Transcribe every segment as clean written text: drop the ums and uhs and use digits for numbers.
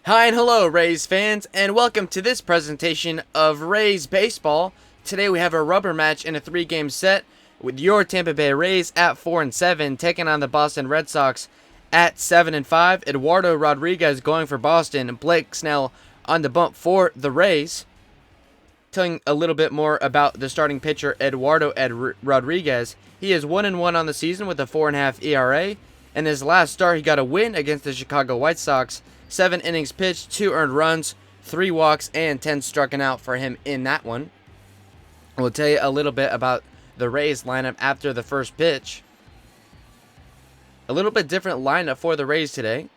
Hi and hello, Rays fans, and welcome to this presentation of Rays Baseball. Today we have a rubber match in a 3-game set with your Tampa Bay Rays at 4-7 taking on the Boston Red Sox at 7-5. Eduardo Rodriguez going for Boston, Blake Snell on the bump for the Rays. Telling a little bit more about the starting pitcher, Eduardo Rodriguez. He is 1-1 on the season with a 4.5 ERA. In his last start, he got a win against the Chicago White Sox. 7 innings pitched, 2 earned runs, 3 walks, and 10 struck out for him in that one. We'll tell you a little bit about the Rays lineup after the first pitch. A little bit different lineup for the Rays today.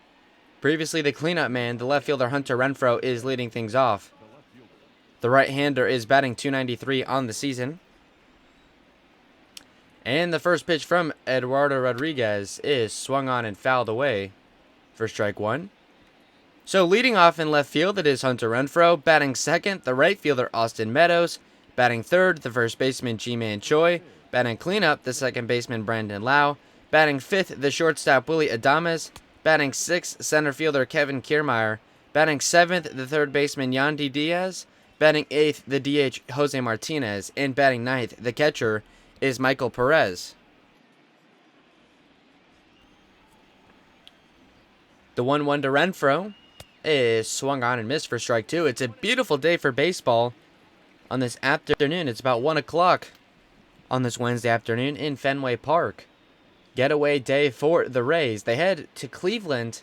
Previously, the cleanup man, the left fielder Hunter Renfroe, is leading things off. The right-hander is batting .293 on the season. And the first pitch from Eduardo Rodriguez is swung on and fouled away for strike one. So leading off in left field, it is Hunter Renfroe. Batting second, the right fielder Austin Meadows. Batting third, the first baseman Ji-Man Choi. Batting cleanup, the second baseman Brandon Lau. Batting fifth, the shortstop Willy Adames. Batting sixth, center fielder Kevin Kiermaier. Batting seventh, the third baseman Yandy Diaz. Batting eighth, the DH Jose Martinez. And batting ninth, the catcher is Michael Perez. The 1-1 to Renfroe is swung on and missed for strike two. It's a beautiful day for baseball on this afternoon. It's about 1 o'clock on this Wednesday afternoon in Fenway Park. Getaway day for the Rays. They head to Cleveland,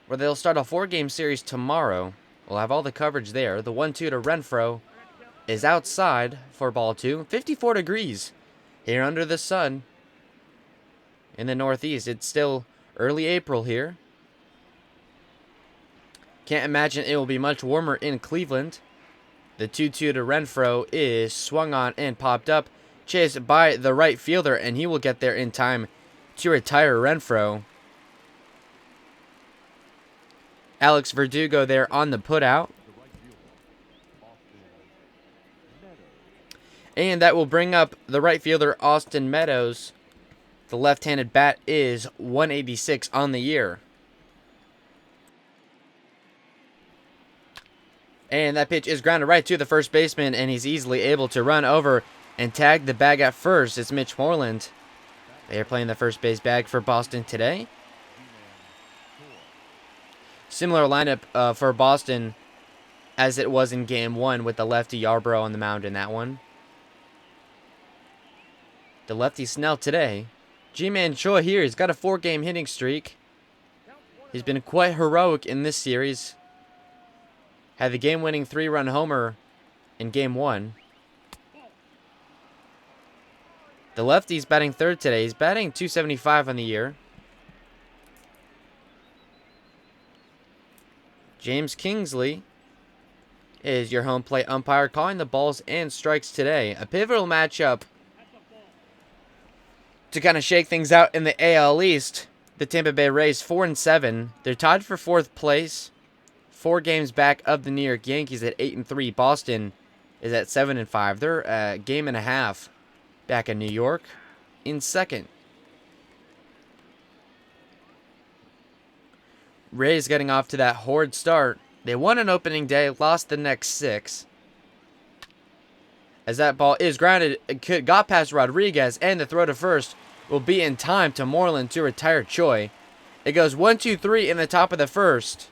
where they'll start a 4-game series tomorrow. We'll have all the coverage there. The 1-2 to Renfroe is outside for ball two. 54 degrees here under the sun in the Northeast. It's still early April here. Can't imagine it will be much warmer in Cleveland. The 2-2 to Renfroe is swung on and popped up, chased by the right fielder, and he will get there in time to retire Renfroe. Alex Verdugo there on the putout. And that will bring up the right fielder Austin Meadows. The left-handed bat is 186 on the year. And that pitch is grounded right to the first baseman, and he's easily able to run over and tag the bag at first. It's Mitch Moreland. They are playing the first base bag for Boston today. Similar lineup for Boston as it was in Game 1 with the lefty Yarbrough on the mound in that one. The lefty Snell today. Ji-Man Choi here. He's got a 4-game hitting streak. He's been quite heroic in this series. Had the game-winning 3-run homer in Game 1. The lefty's batting third today. He's batting .275 on the year. James Kingsley is your home plate umpire, calling the balls and strikes today. A pivotal matchup to kind of shake things out in the AL East. The Tampa Bay Rays 4-7. They're tied for 4th place. 4 games back of the New York Yankees at 8-3. Boston is at 7-5. They're a game and a half back in New York in second. Rays getting off to that horrid start. They won an opening day, lost the next 6. As that ball is grounded, it got past Rodriguez, and the throw to first will be in time to Moreland to retire Choi. It goes 1-2-3 in the top of the first.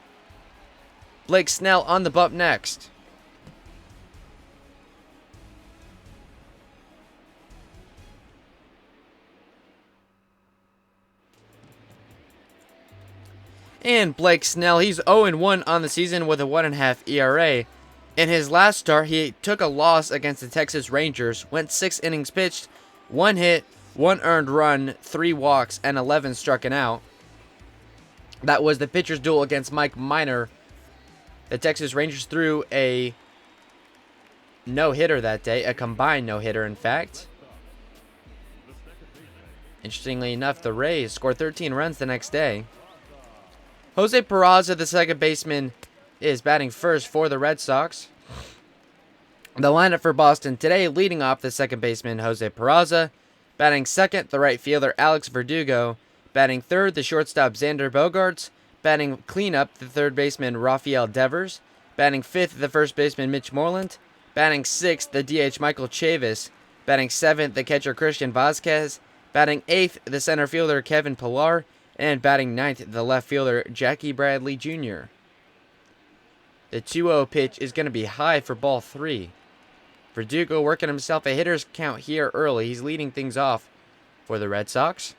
Blake Snell on the bump next. And Blake Snell, he's 0-1 on the season with a 1.5 ERA. In his last start, he took a loss against the Texas Rangers, went 6 innings pitched, 1 hit, 1 earned run, 3 walks, and 11 struck out. That was the pitcher's duel against Mike Minor. The Texas Rangers threw a no-hitter that day, a combined no-hitter, in fact. Interestingly enough, the Rays scored 13 runs the next day. Jose Peraza, the second baseman, is batting first for the Red Sox. The lineup for Boston today, leading off the second baseman, Jose Peraza. Batting second, the right fielder, Alex Verdugo. Batting third, the shortstop, Xander Bogaerts. Batting cleanup, the third baseman Rafael Devers. Batting fifth, the first baseman Mitch Moreland. Batting sixth, the DH Michael Chavis. Batting seventh, the catcher Christian Vazquez. Batting eighth, the center fielder Kevin Pillar. And batting ninth, the left fielder Jackie Bradley Jr. The 2-0 pitch is going to be high for ball 3. Verdugo working himself a hitter's count here early. He's leading things off for the Red Sox.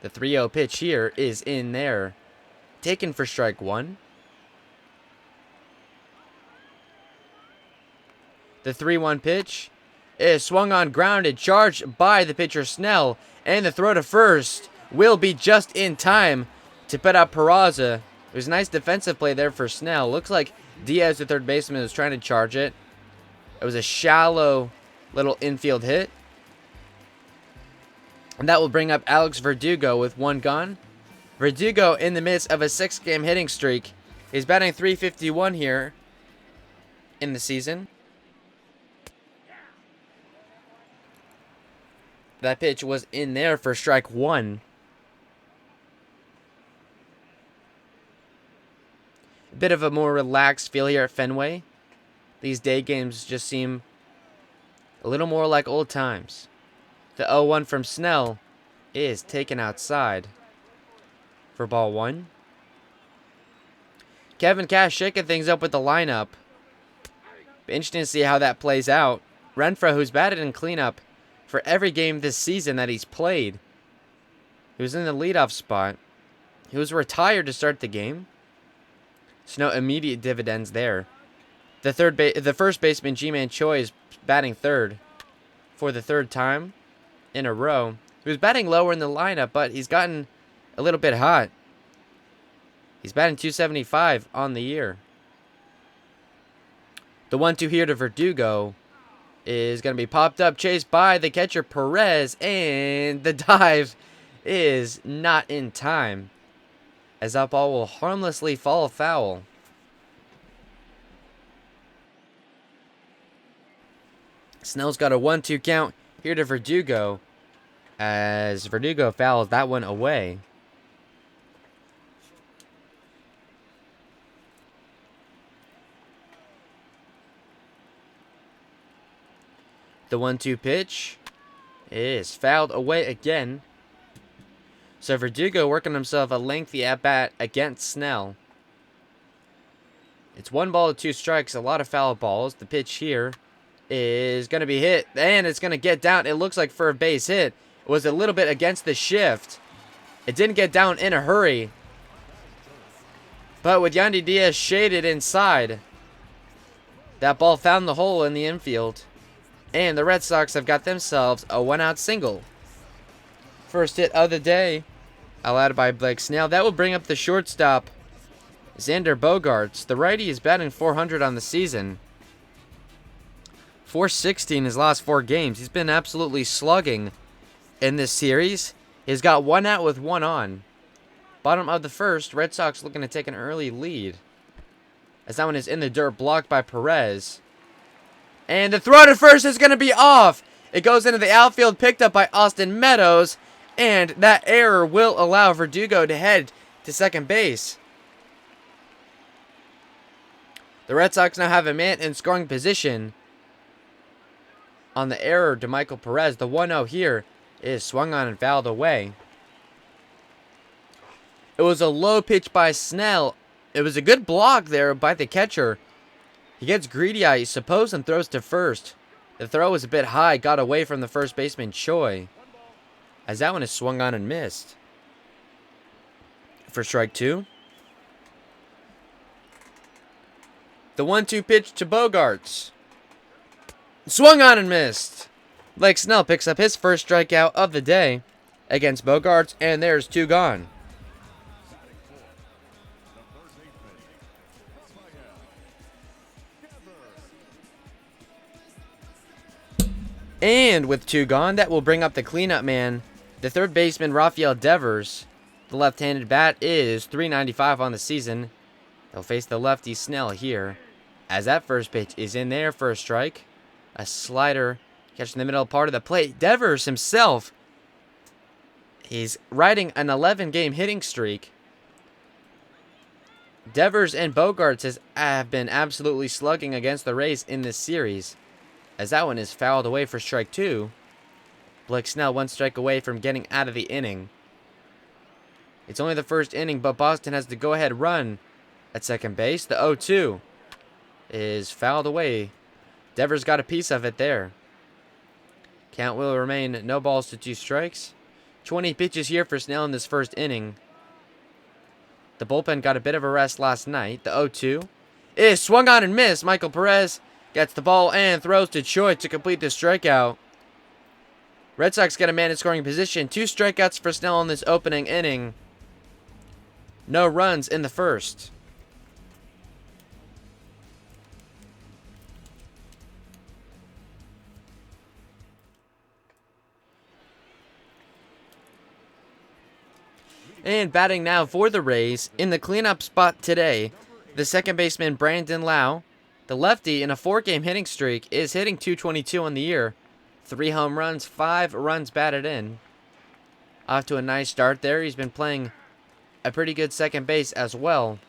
The 3-0 pitch here is in there. Taken for strike 1. The 3-1 pitch is swung on, grounded, charged by the pitcher Snell. And the throw to first will be just in time to put out Peraza. It was a nice defensive play there for Snell. Looks like Diaz, the third baseman, was trying to charge it. It was a shallow little infield hit. And that will bring up Alex Verdugo with 1 gone. Verdugo in the midst of a 6-game hitting streak. He's batting .351 here in the season. That pitch was in there for strike 1. A bit of a more relaxed feel here at Fenway. These day games just seem a little more like old times. The 0-1 from Snell is taken outside for ball 1. Kevin Cash shaking things up with the lineup. Be interesting to see how that plays out. Renfroe, who's batted in cleanup for every game this season that he's played. He was in the leadoff spot. He was retired to start the game. So no immediate dividends there. The first baseman, Ji-Man Choi, is batting third for the 3rd time in a row. He was batting lower in the lineup, but he's gotten a little bit hot. He's batting .275 on the year. The 1-2 here to Verdugo is going to be popped up, chased by the catcher Perez, and the dive is not in time, as that ball will harmlessly fall foul. Snell's got a 1-2 count here to Verdugo, as Verdugo fouls that one away. The 1-2 pitch is fouled away again. So Verdugo working himself a lengthy at-bat against Snell. It's 1 ball to 2 strikes, a lot of foul balls. The pitch here is going to be hit, and it's going to get down. It looks like for a base hit. It was a little bit against the shift. It didn't get down in a hurry. But with Yandy Diaz shaded inside, that ball found the hole in the infield. And the Red Sox have got themselves a 1-out single. First hit of the day, allowed by Blake Snell. That will bring up the shortstop, Xander Bogaerts. The righty is batting .400 on the season. .460 in his last 4 games. He's been absolutely slugging in this series. He's got 1 out with 1 on. Bottom of the first, Red Sox looking to take an early lead, as that one is in the dirt, blocked by Perez. And the throw to first is going to be off. It goes into the outfield, picked up by Austin Meadows. And that error will allow Verdugo to head to second base. The Red Sox now have a man in scoring position on the error to Michael Perez. The 1-0 here is swung on and fouled away. It was a low pitch by Snell. It was a good block there by the catcher. He gets greedy, I suppose, and throws to first. The throw was a bit high, got away from the first baseman, Choi, as that one is swung on and missed. For strike 2. The 1-2 pitch to Bogaerts. Swung on and missed. Blake Snell picks up his first strikeout of the day against Bogaerts, and there's 2 gone. And with 2 gone, that will bring up the cleanup man, the third baseman, Rafael Devers. The left-handed bat is .395 on the season. They'll face the lefty Snell here, as that first pitch is in there for a strike. A slider catching the middle part of the plate. Devers himself He's riding an 11-game hitting streak. Devers and Bogarts have been absolutely slugging against the Rays in this series, as that one is fouled away for strike 2. Blake Snell 1 strike away from getting out of the inning. It's only the first inning, but Boston has the go-ahead run at second base. The 0-2 is fouled away. Devers got a piece of it there. Count will remain no balls to 2 strikes. 20 pitches here for Snell in this first inning. The bullpen got a bit of a rest last night. The 0-2 is swung on and missed. Michael Perez gets the ball and throws to Choi to complete the strikeout. Red Sox get a man in scoring position. 2 strikeouts for Snell in this opening inning. No runs in the first. And batting now for the Rays, in the cleanup spot today, the second baseman Brandon Lau. The lefty in a 4-game hitting streak is hitting .222 on the year. 3 home runs, 5 runs batted in. Off to a nice start there. He's been playing a pretty good second base as well.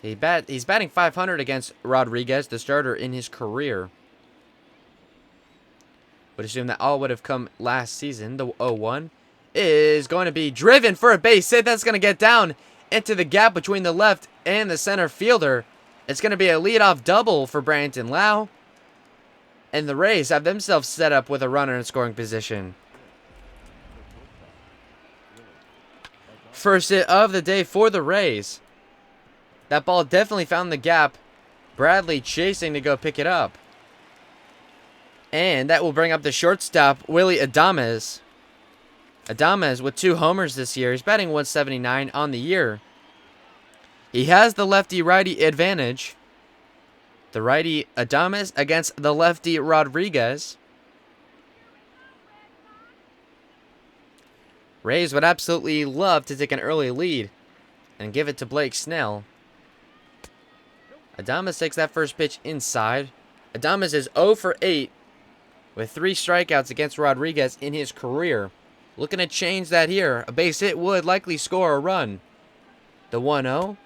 He's batting .500 against Rodriguez, the starter in his career. Would assume that all would have come last season. The 0-1 is going to be driven for a base hit. That's going to get down into the gap between the left and the center fielder. It's going to be a leadoff double for Brandon Lau. And the Rays have themselves set up with a runner in scoring position. First hit of the day for the Rays. That ball definitely found the gap. Bradley chasing to go pick it up. And that will bring up the shortstop, Willy Adames. Adames with 2 homers this year. He's batting .179 on the year. He has the lefty-righty advantage. The righty Adames against the lefty Rodriguez. Rays would absolutely love to take an early lead and give it to Blake Snell. Adames takes that first pitch inside. Adames is 0 for 8 with 3 strikeouts against Rodriguez in his career. Looking to change that here. A base hit would likely score a run. The 1-0.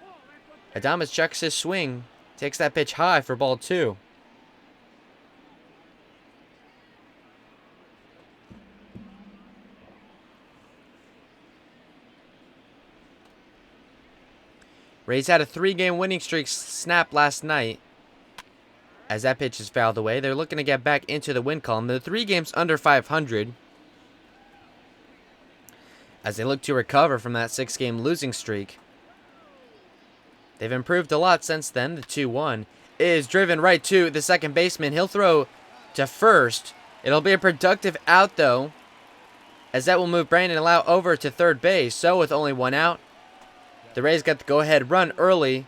Adames checks his swing. Takes that pitch high for ball 2. Rays had a 3-game winning streak snap last night. As that pitch is fouled away, they're looking to get back into the win column. They're 3 games under .500. As they look to recover from that 6-game losing streak. They've improved a lot since then. The 2-1 is driven right to the second baseman. He'll throw to first. It'll be a productive out, though, as that will move Brandon Lau over to third base. So with only 1 out, the Rays got the go-ahead run early,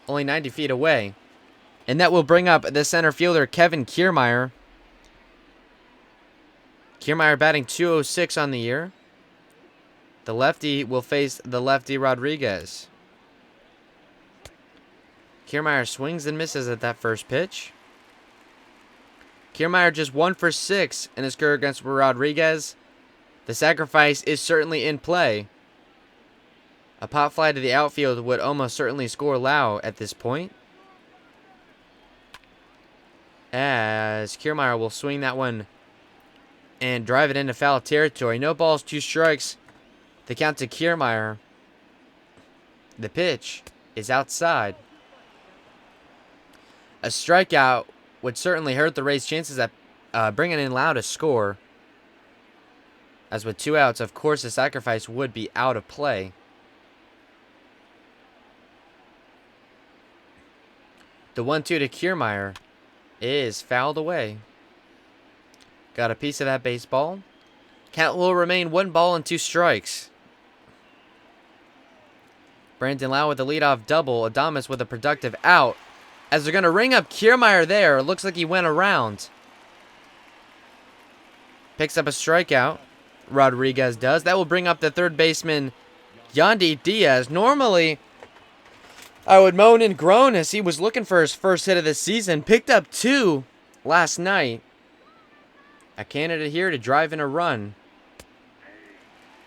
only 90 feet away. And that will bring up the center fielder, Kevin Kiermaier. Kiermaier batting .206 on the year. The lefty will face the lefty Rodriguez. Kiermaier swings and misses at that first pitch. Kiermaier just 1 for 6 in his career against Rodriguez. The sacrifice is certainly in play. A pop fly to the outfield would almost certainly score Lau at this point. As Kiermaier will swing that one and drive it into foul territory. No balls, 2 strikes. The count to Kiermaier. The pitch is outside. A strikeout would certainly hurt the Rays' chances at bringing in Lau to score. As with 2 outs, of course, the sacrifice would be out of play. The 1-2 to Kiermaier is fouled away. Got a piece of that baseball. Count will remain 1 ball and 2 strikes. Brandon Lau with the leadoff double. Adames with a productive out. As they're going to ring up Kiermaier there. Looks like he went around. Picks up a strikeout. Rodriguez does. That will bring up the third baseman, Yandy Diaz. Normally, I would moan and groan as he was looking for his first hit of the season. Picked up 2 last night. A candidate here to drive in a run.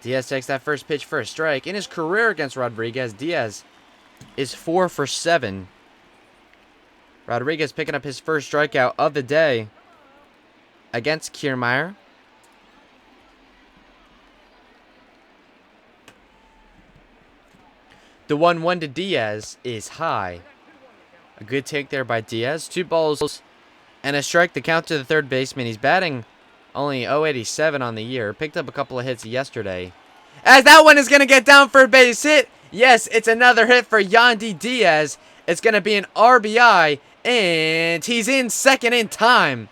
Diaz takes that first pitch for a strike. In his career against Rodriguez, Diaz is 4 for 7. Rodriguez picking up his first strikeout of the day against Kiermaier. The 1-1 to Diaz is high. A good take there by Diaz. 2 balls and a strike. The count to the third baseman. He's batting only .087 on the year. Picked up a couple of hits yesterday. As that one is going to get down for a base hit. Yes, it's another hit for Yandy Diaz. It's going to be an RBI. And he's in second in time.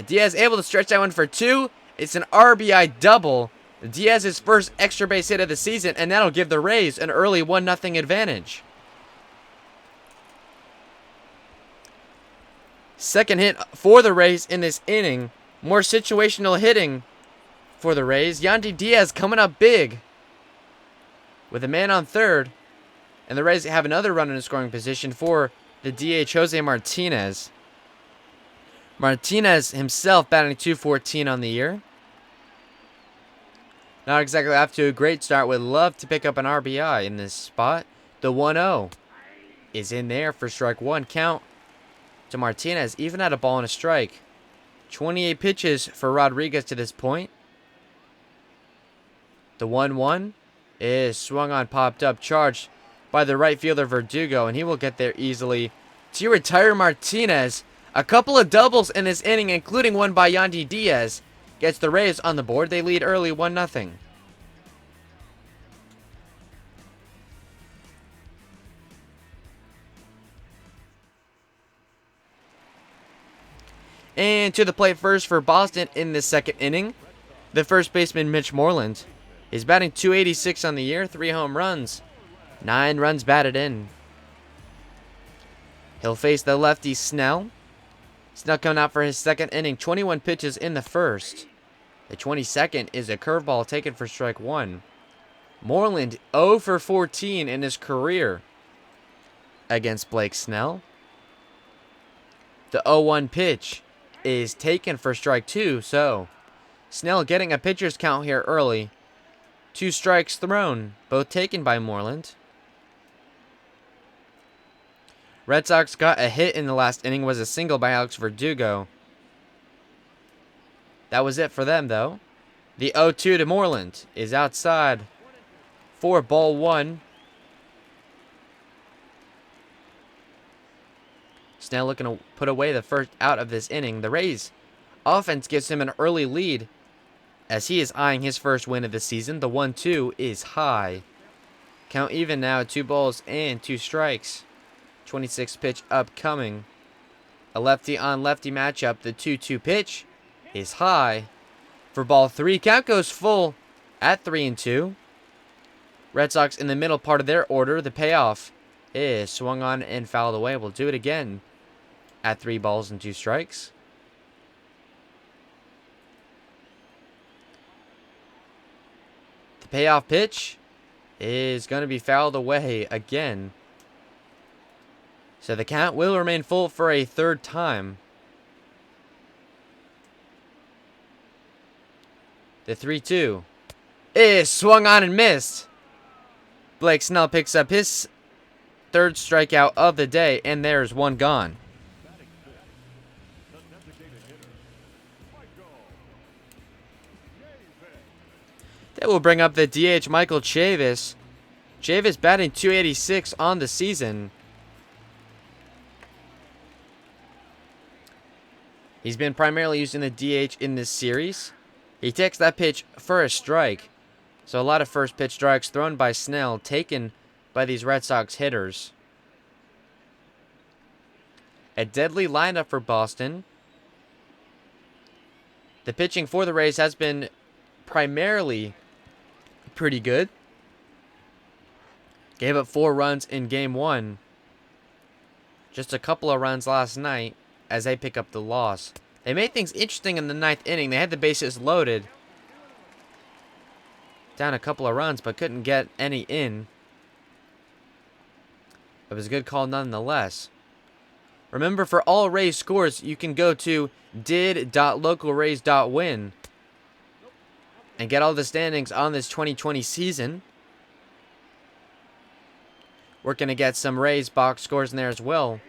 Diaz able to stretch that one for 2. It's an RBI double. Diaz's first extra base hit of the season. And that'll give the Rays an early 1-0 advantage. Second hit for the Rays in this inning. More situational hitting for the Rays. Yandy Diaz coming up big with a man on third. And the Rays have another run in scoring position for the DH, Jose Martinez. Martinez himself batting .214 on the year. Not exactly off to a great start. Would love to pick up an RBI in this spot. The 1-0 is in there for strike one. Count to Martinez, even at a ball and a strike. 28 pitches for Rodriguez to this point. The 1-1 is swung on, popped up, charged by the right fielder Verdugo, and he will get there easily to retire Martinez. A couple of doubles in this inning, including one by Yandy Diaz, gets the Rays on the board. They lead early 1-0. And to the plate first for Boston in the second inning, the first baseman Mitch Moreland. He's batting .286 on the year, 3 home runs, 9 runs batted in. He'll face the lefty Snell. Snell coming out for his second inning, 21 pitches in the first. The 22nd is a curveball taken for strike one. Moreland 0 for 14 in his career against Blake Snell. The 0-1 pitch is taken for strike two, so Snell getting a pitcher's count here early. 2 strikes thrown, both taken by Moreland. Red Sox got a hit in the last inning, was a single by Alex Verdugo. That was it for them, though. The 0-2 to Moreland is outside for ball 1. Snell looking to put away the first out of this inning. The Rays offense gives him an early lead as he is eyeing his first win of the season. The 1-2 is high. Count even now at 2 balls and 2 strikes. 26 pitch upcoming. A lefty on lefty matchup. The 2-2 pitch is high for ball 3. Count goes full at 3-2. Red Sox in the middle part of their order. The payoff is swung on and fouled away. We'll do it again at 3 balls and 2 strikes. The payoff pitch is going to be fouled away again. So the count will remain full for a third time. The 3-2 is swung on and missed. Blake Snell picks up his third strikeout of the day, and there's one gone. That will bring up the DH, Michael Chavis. Chavis batting .286 on the season. He's been primarily used in the DH in this series. He takes that pitch for a strike. So a lot of first pitch strikes thrown by Snell, taken by these Red Sox hitters. A deadly lineup for Boston. The pitching for the Rays has been primarily pretty good. Gave up 4 runs in game 1. Just a couple of runs last night as they pick up the loss. They made things interesting in the 9th inning. They had the bases loaded. Down a couple of runs, but couldn't get any in. It was a good call nonetheless. Remember, for all Rays scores, you can go to did.localrays.win and get all the standings on this 2020 season. We're going to get some Rays box scores in there as well,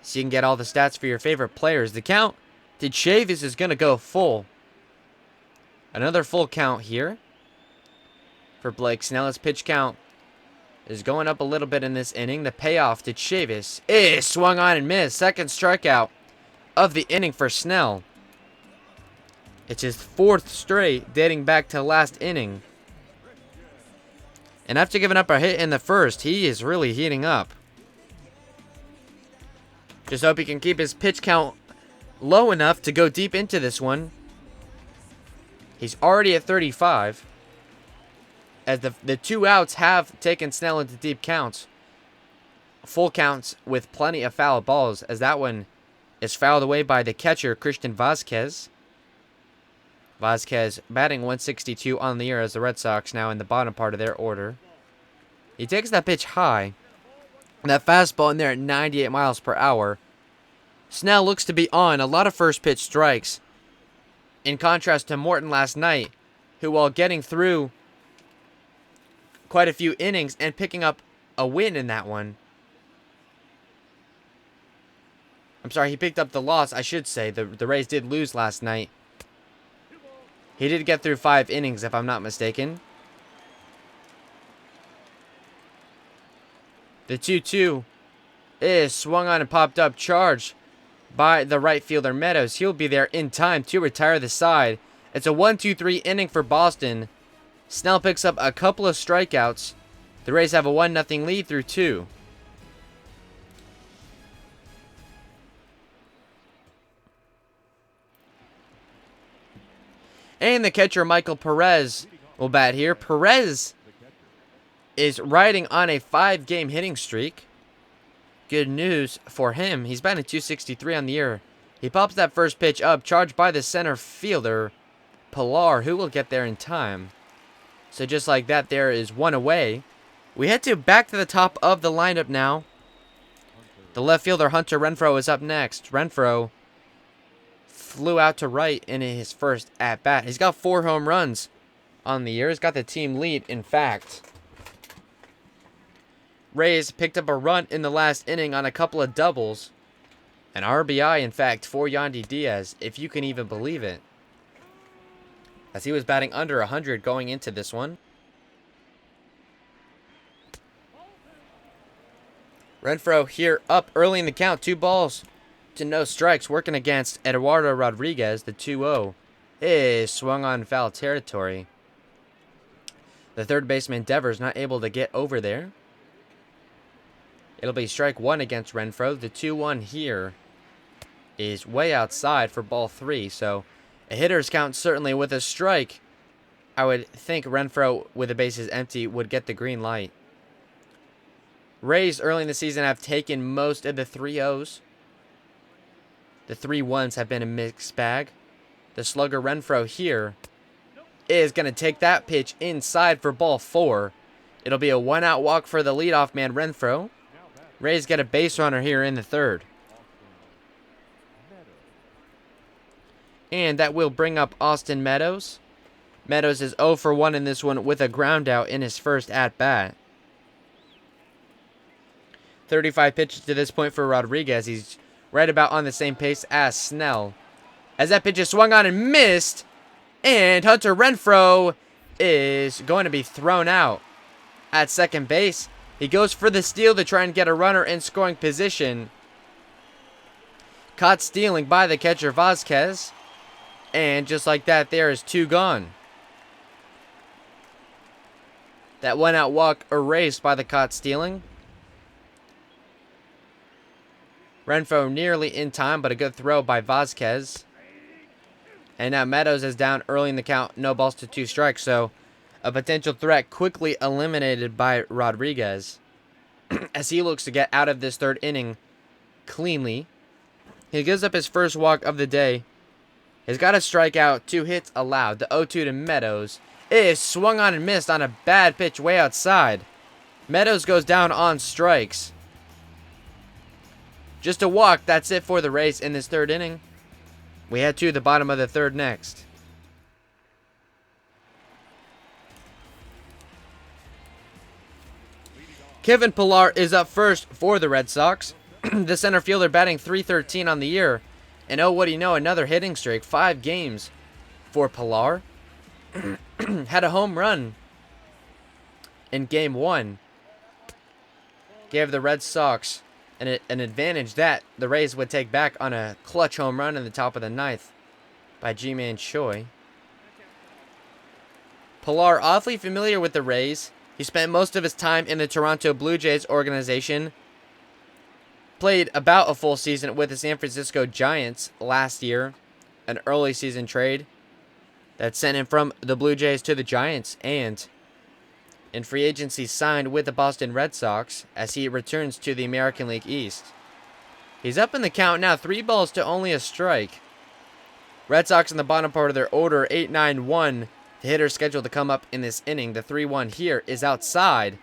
so you can get all the stats for your favorite players. The count to Chavis is going to go full. Another full count here for Blake Snell. His pitch count is going up a little bit in this inning. The payoff to Chavis is swung on and missed. Second strikeout of the inning for Snell. It's his fourth straight dating back to last inning. And after giving up a hit in the first, he is really heating up. Just hope he can keep his pitch count low enough to go deep into this one. He's already at 35. As the 2 outs have taken Snell into deep counts. Full counts with plenty of foul balls, as that one is fouled away by the catcher, Christian Vazquez. Vazquez batting 162 on the year as the Red Sox now in the bottom part of their order. He takes that pitch high. That fastball in there at 98 miles per hour. Snell looks to be on a lot of first pitch strikes. In contrast to Morton last night, who while getting through quite a few innings and picking up a win in that one. I'm sorry, he picked up the loss, I should say. The Rays did lose last night. He did get through 5 innings, if I'm not mistaken. The 2-2 is swung on and popped up, charged by the right fielder Meadows. He'll be there in time to retire the side. It's a 1-2-3 inning for Boston. Snell picks up a couple of strikeouts. The Rays have a 1-0 lead through 2. And the catcher, Michael Perez, will bat here. Perez is riding on a 5-game hitting streak. Good news for him. He's batting .263 on the year. He pops that first pitch up, charged by the center fielder, Pilar, who will get there in time. So just like that, there is one away. We head back to the top of the lineup now. The left fielder, Hunter Renfroe, is up next. Renfroe flew out to right in his first at-bat. He's got 4 home runs on the year. He's got the team lead, in fact. Rays picked up a run in the last inning on a couple of doubles. An RBI, in fact, for Yandy Diaz, if you can even believe it, as he was batting under 100 going into this one. Renfroe here up early in the count. 2 balls to no strikes, working against Eduardo Rodriguez. The 2-0 is swung on foul territory. The third baseman, Devers, not able to get over there. It'll be strike 1 against Renfroe. The 2-1 here is way outside for ball 3. So a hitter's count certainly with a strike. I would think Renfroe, with the bases empty, would get the green light. Rays early in the season have taken most of the 3-0s. The 3-1s have been a mixed bag. The slugger Renfroe here is going to take that pitch inside for ball 4. It'll be a 1-out walk for the leadoff man, Renfroe. Rays get a base runner here in the 3rd. And that will bring up Austin Meadows. Meadows is 0 for 1 in this one with a ground out in his first at-bat. 35 pitches to this point for Rodriguez. He's right about on the same pace as Snell. As that pitch is swung on and missed. And Hunter Renfroe is going to be thrown out at second base. He goes for the steal to try and get a runner in scoring position. Caught stealing by the catcher Vazquez. And just like that, there is 2 gone. That 1-out walk erased by the caught stealing. Renfroe nearly in time, but a good throw by Vazquez. And now Meadows is down early in the count. No balls to 2 strikes. So a potential threat quickly eliminated by Rodriguez. As he looks to get out of this 3rd inning cleanly. He gives up his first walk of the day. He's got a strikeout. 2 hits allowed. The 0-2 to Meadows is swung on and missed on a bad pitch way outside. Meadows goes down on strikes. Just a walk. That's it for the Rays in this 3rd inning. We head to the bottom of the 3rd next. Kevin Pillar is up first for the Red Sox. The center fielder batting .313 on the year. And oh, what do you know, another hitting streak. 5 games for Pillar. Had a home run in Game 1. Gave the Red Sox an advantage that the Rays would take back on a clutch home run in the top of the 9th by Ji-Man Choi. Pillar, awfully familiar with the Rays. He spent most of his time in the Toronto Blue Jays organization. Played about a full season with the San Francisco Giants last year. An early season trade that sent him from the Blue Jays to the Giants. And in free agency signed with the Boston Red Sox as he returns to the American League East. He's up in the count now. 3 balls to only a strike. Red Sox in the bottom part of their order. 8-9-1. The hitter scheduled to come up in this inning. The 3-1 here is outside.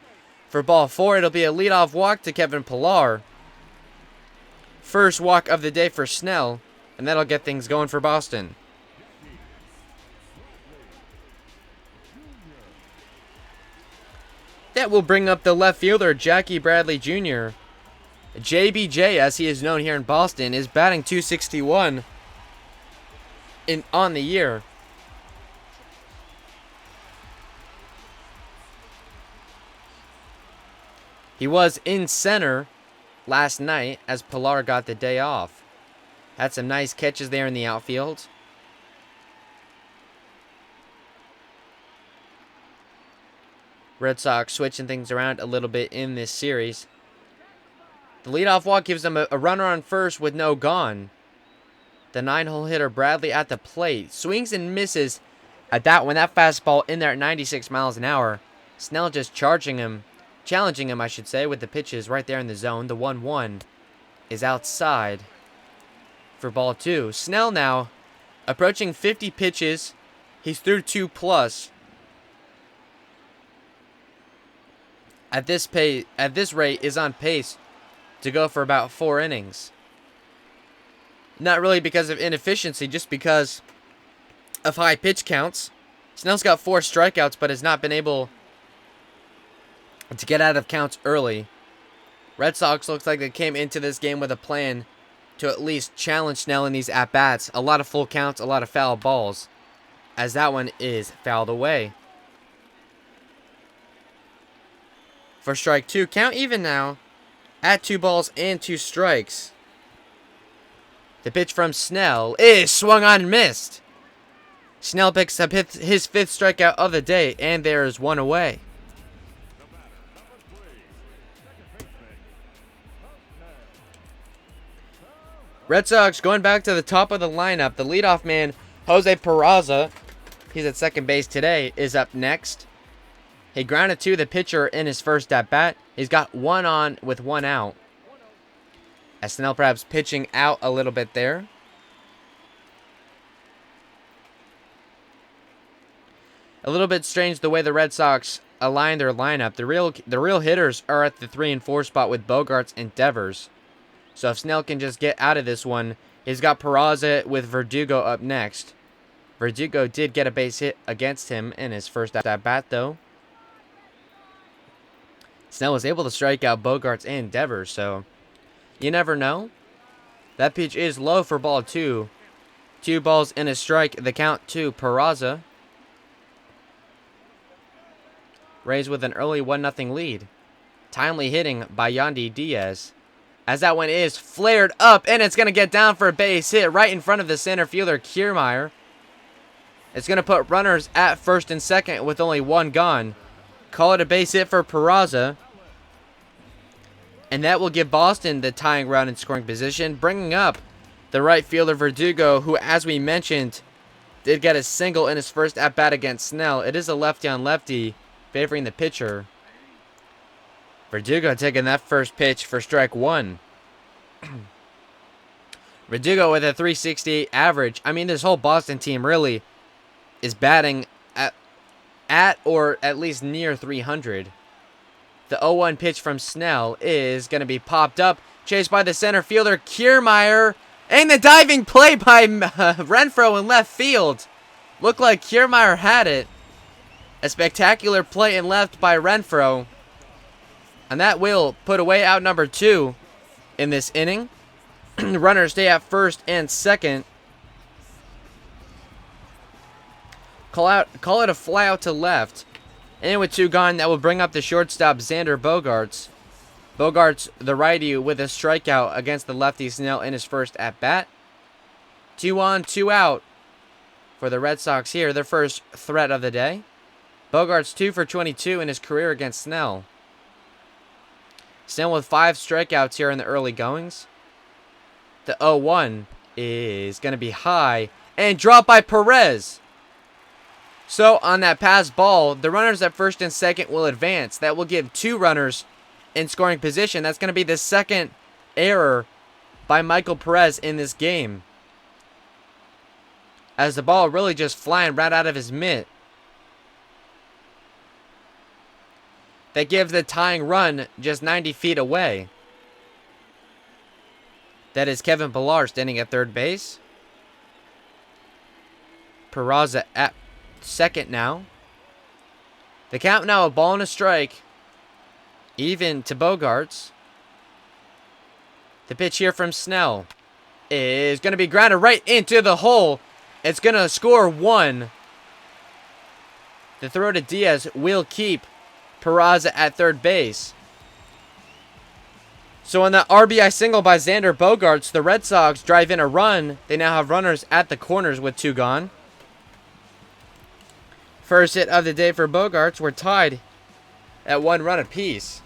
For ball 4, it'll be a leadoff walk to Kevin Pillar. First walk of the day for Snell. And that'll get things going for Boston. That will bring up the left fielder, Jackie Bradley Jr. JBJ, as he is known here in Boston, is batting .261 on the year. He was in center last night as Pillar got the day off. Had some nice catches there in the outfield. Red Sox switching things around a little bit in this series. The leadoff walk gives them a runner on first with no gone. The 9-hole hitter Bradley at the plate. Swings and misses at that one. That fastball in there at 96 miles an hour. Snell just challenging him, I should say, with the pitches right there in the zone. The 1-1 is outside for ball 2. Snell now approaching 50 pitches. He's through 2+. At this rate, is on pace to go for about 4 innings. Not really because of inefficiency, just because of high pitch counts. Snell's got 4 strikeouts, but has not been able to get out of counts early. Red Sox looks like they came into this game with a plan to at least challenge Snell in these at-bats. A lot of full counts, a lot of foul balls, as that one is fouled away. For strike 2, count even now at 2 balls and 2 strikes. The pitch from Snell is swung on and missed. Snell picks up his 5th strikeout of the day, and there is 1 away. Red Sox going back to the top of the lineup. The leadoff man, Jose Peraza, he's at second base today, is up next. He grounded to the pitcher in his first at-bat. He's got 1 on with 1 out. As Snell perhaps pitching out a little bit there. A little bit strange the way the Red Sox align their lineup. The real hitters are at the 3 and 4 spot with Bogarts and Devers. So if Snell can just get out of this one, he's got Peraza with Verdugo up next. Verdugo did get a base hit against him in his first at-bat, though. Snell was able to strike out Bogarts and Devers, so you never know. That pitch is low for ball 2. 2 balls and a strike, the count to Peraza. Rays with an early 1-0 lead. Timely hitting by Yandy Diaz. As that one is flared up, and it's going to get down for a base hit right in front of the center fielder, Kiermaier. It's going to put runners at first and second with only 1 gone. Call it a base hit for Peraza. And that will give Boston the tying run in scoring position, bringing up the right fielder Verdugo, who, as we mentioned, did get a single in his first at-bat against Snell. It is a lefty-on-lefty favoring the pitcher. Verdugo taking that first pitch for strike 1. Verdugo with a .368 average. I mean, this whole Boston team really is batting at or at least near 300. The 0-1 pitch from Snell is going to be popped up. Chased by the center fielder, Kiermaier. And the diving play by Renfroe in left field. Looked like Kiermaier had it. A spectacular play in left by Renfroe. And that will put away out number 2 in this inning. Runners stay at first and second. Call it a fly out to left. And with 2 gone, that will bring up the shortstop, Xander Bogaerts. Bogaerts, the righty, with a strikeout against the lefty Snell in his first at-bat. 2 on, 2 out for the Red Sox here, their first threat of the day. Bogaerts 2 for 22 in his career against Snell. Snell with 5 strikeouts here in the early goings. The 0-1 is going to be high and dropped by Perez. So on that pass ball, the runners at first and second will advance. That will give 2 runners in scoring position. That's going to be the second error by Michael Perez in this game, as the ball really just flying right out of his mitt. That gives the tying run just 90 feet away. That is Kevin Pillar standing at third base. Peraza at second now. The count now, a ball and a strike. Even to Bogaerts. The pitch here from Snell is going to be grounded right into the hole. It's going to score 1. The throw to Diaz will keep Peraza at third base. So on that RBI single by Xander Bogaerts, the Red Sox drive in a run. They now have runners at the corners with 2 gone. First hit of the day for Bogaerts. We're tied at 1 run apiece.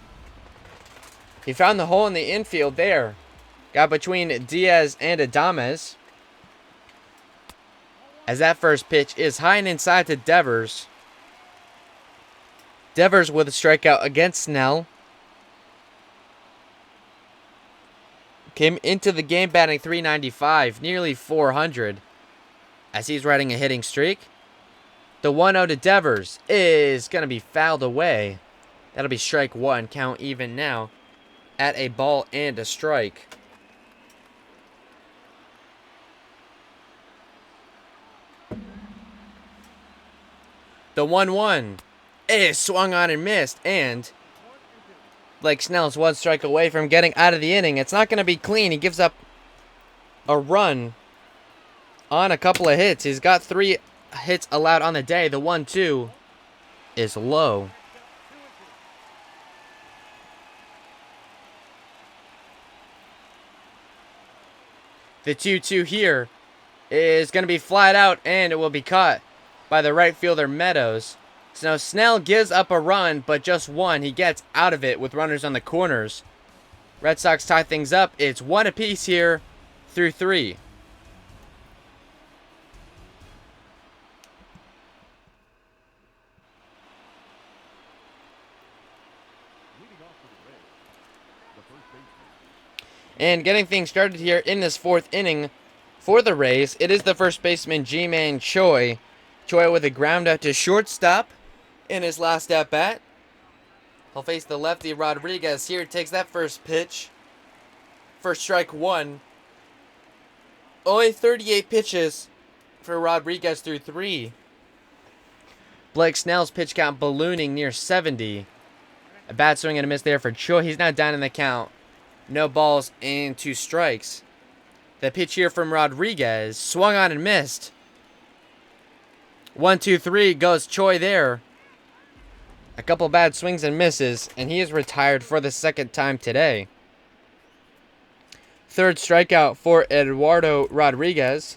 He found the hole in the infield there. Got between Diaz and Adames. As that first pitch is high and inside to Devers. Devers with a strikeout against Snell. Came into the game batting .395, nearly .400, as he's riding a hitting streak. The 1-0 to Devers is going to be fouled away. That'll be strike 1, count even now at a ball and a strike. The 1-1 is swung on and missed, and Blake Snell's 1 strike away from getting out of the inning. It's not going to be clean. He gives up a run on a couple of hits. He's got 3 hits allowed on the day. The 1-2 is low. The 2-2 here is going to be flat out, and it will be caught by the right fielder Meadows. So now Snell gives up a run, but just 1. He gets out of it with runners on the corners. Red Sox tie things up. It's 1 apiece here through 3. And getting things started here in this 4th inning for the Rays, it is the first baseman, Ji-Man Choi. Choi with a ground out to shortstop in his last at-bat. He'll face the lefty Rodriguez here. Takes that first pitch. First strike 1. Only 38 pitches for Rodriguez through 3. Blake Snell's pitch count ballooning near 70. A bad swing and a miss there for Choi. He's now down in the count. No balls and 2 strikes. The pitch here from Rodriguez. Swung on and missed. 1-2-3 goes Choi there. A couple bad swings and misses, and he is retired for the 2nd time today. 3rd strikeout for Eduardo Rodriguez.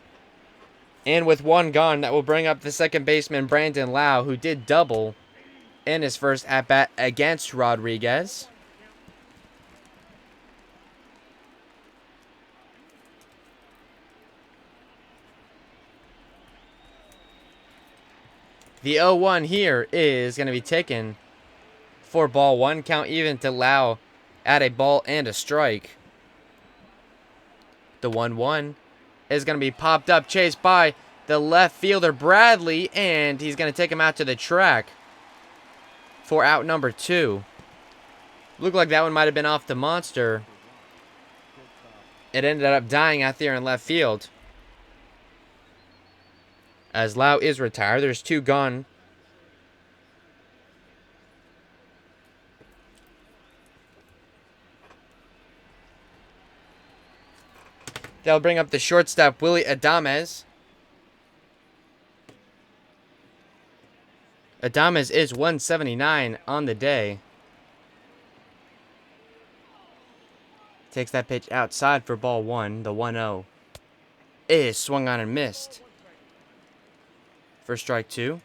And with 1 gone, that will bring up the second baseman, Brandon Lau, who did double in his first at-bat against Rodriguez. The 0-1 here is going to be taken for ball 1. Count even to Lau at a ball and a strike. The 1-1 is going to be popped up, chased by the left fielder Bradley, and he's going to take him out to the track for out number 2. Looked like that one might have been off the monster. It ended up dying out there in left field. As Lau is retired, there's 2 gone. That'll bring up the shortstop, Willie Adames. Adames is 179 on the day. Takes that pitch outside for ball one. The 1-0 is swung on and missed. For strike two.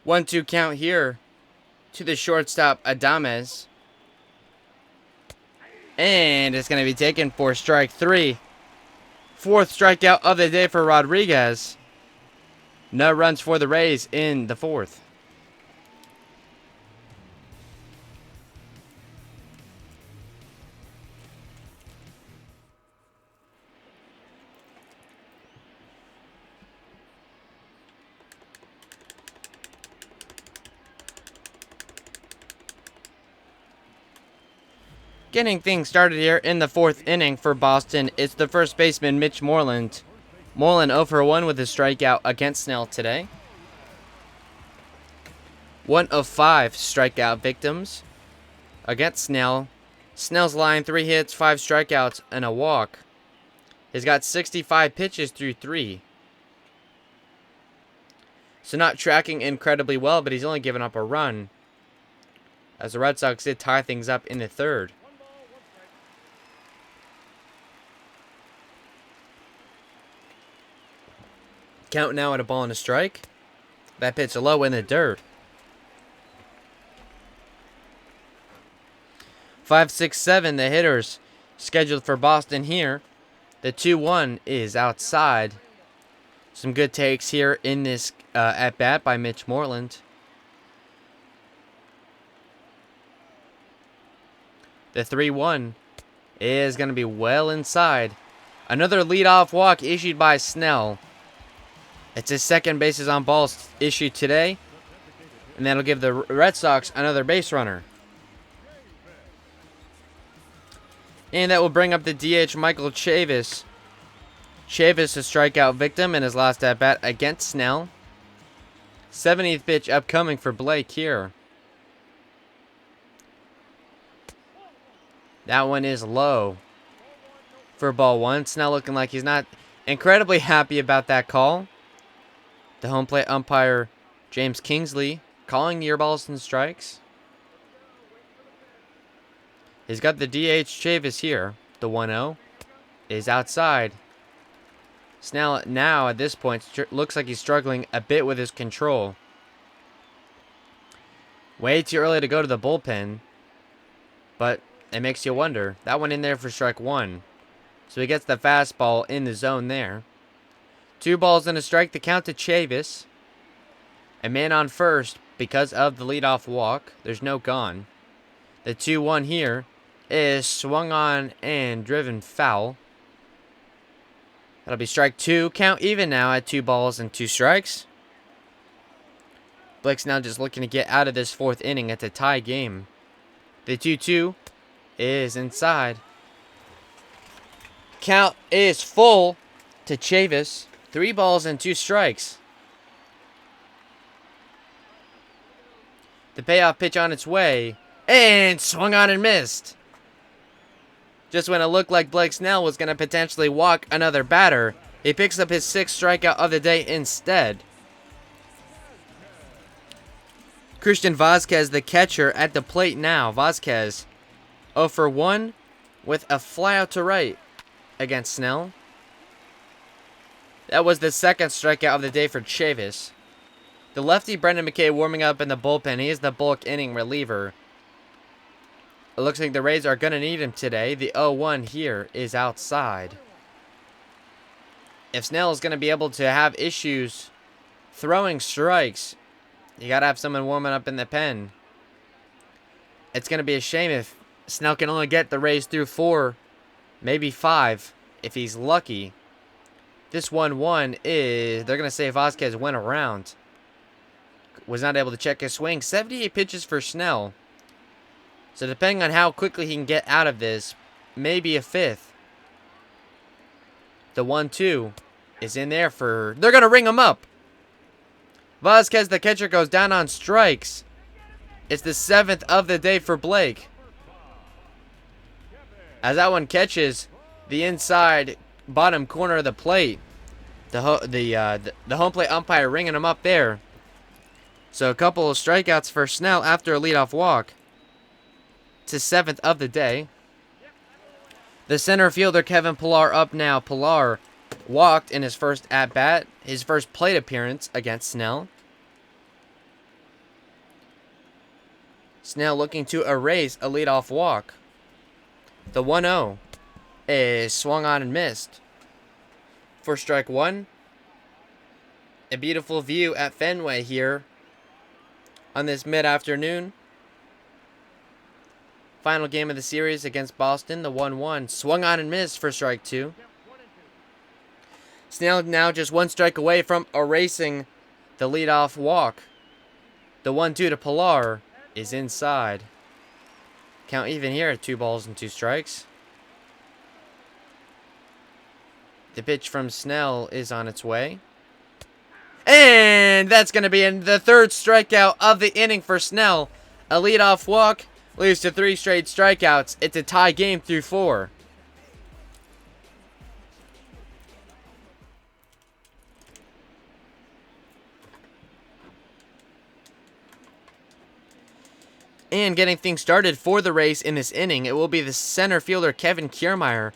One-two count here to the shortstop, Adames. And it's going to be taken for strike three. Fourth strikeout of the day for Rodriguez. No runs for the Rays in the fourth. Getting things started here in the fourth inning for Boston, it's the first baseman, Mitch Moreland. Moreland 0 for 1 with a strikeout against Snell today. 1 of 5 strikeout victims against Snell. Snell's line 3 hits, 5 strikeouts, and a walk. He's got 65 pitches through 3. So not tracking incredibly well, but he's only given up a run, as the Red Sox did tie things up in the third. Count now at a ball and a strike. That pitch low in the dirt. 5, 6, 7, the hitters scheduled for Boston here. The 2-1 is outside. Some good takes here in this at-bat by Mitch Moreland. The 3-1 is going to be well inside. Another leadoff walk issued by Snell. It's his second bases on balls issued today. And that'll give the Red Sox another base runner. And that will bring up the DH, Michael Chavis. Chavis, a strikeout victim in his last at-bat against Snell. 70th pitch upcoming for Blake here. That one is low for ball one. Snell looking like he's not incredibly happy about that call. The home plate umpire, James Kingsley, calling near balls and strikes. He's got the DH Chavis here. The 1-0 is outside. Snell now at this point looks like he's struggling a bit with his control. Way too early to go to the bullpen, but it makes you wonder. That one in there for strike one. So he gets the fastball in the zone there. 2 balls and a strike to count to Chavis. A man on first because of the leadoff walk. There's no gone. The 2-1 here is swung on and driven foul. That'll be strike 2. Count even now at 2 balls and 2 strikes. Blake's now just looking to get out of this fourth inning. It's a tie game. The 2-2 is inside. Count is full to Chavis. 3 balls and 2 strikes. The payoff pitch on its way. And swung on and missed. Just when it looked like Blake Snell was going to potentially walk another batter, he picks up his 6th strikeout of the day instead. Christian Vazquez, the catcher, at the plate now. Vazquez 0 for 1 with a fly out to right against Snell. That was the 2nd strikeout of the day for Chavis. The lefty Brendan McKay warming up in the bullpen. He is the bulk inning reliever. It looks like the Rays are going to need him today. The 0-1 here is outside. If Snell is going to be able to have issues throwing strikes, you got to have someone warming up in the pen. It's going to be a shame if Snell can only get the Rays through 4, maybe 5, if he's lucky. This 1-1 is, they're going to say Vazquez went around. Was not able to check his swing. 78 pitches for Snell. So depending on how quickly he can get out of this, maybe a 5th. The 1-2 is in there for... They're going to ring him up. Vasquez, the catcher, goes down on strikes. It's the 7th of the day for Blake. As that one catches the inside bottom corner of the plate. The home plate umpire ringing him up there. So a couple of strikeouts for Snell after a leadoff walk. It's his 7th of the day. The center fielder, Kevin Pillar, up now. Pillar walked in his first at-bat, his first plate appearance against Snell. Snell looking to erase a leadoff walk. The 1-0 is swung on and missed. For strike one. A beautiful view at Fenway here on this mid-afternoon. Final game of the series against Boston, the 1-1. Swung on and missed for strike two. Snell now just one strike away from erasing the leadoff walk. The 1-2 to Pillar is inside. Count even here at 2 balls and 2 strikes. The pitch from Snell is on its way. And that's going to be in the 3rd strikeout of the inning for Snell. A leadoff walk leads to 3 straight strikeouts. It's a tie game through 4. And getting things started for the Rays in this inning, it will be the center fielder Kevin Kiermaier,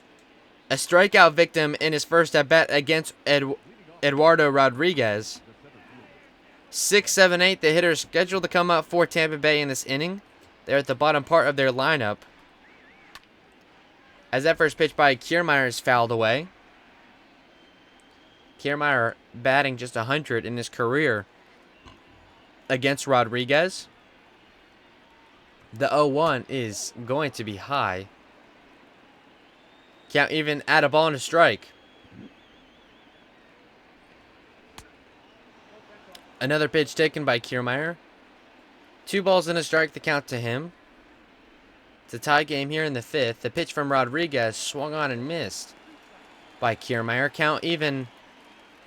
a strikeout victim in his first at-bat against Eduardo Rodriguez. 6, 7, 8, the hitters scheduled to come up for Tampa Bay in this inning. They're at the bottom part of their lineup. As that first pitch by Kiermaier is fouled away. Kiermaier batting just 100 in his career against Rodriguez. The 0-1 is going to be high. Count even at a ball and a strike. Another pitch taken by Kiermaier. 2 balls and a strike, the count to him. It's a tie game here in the 5th. The pitch from Rodriguez swung on and missed by Kiermaier. Count even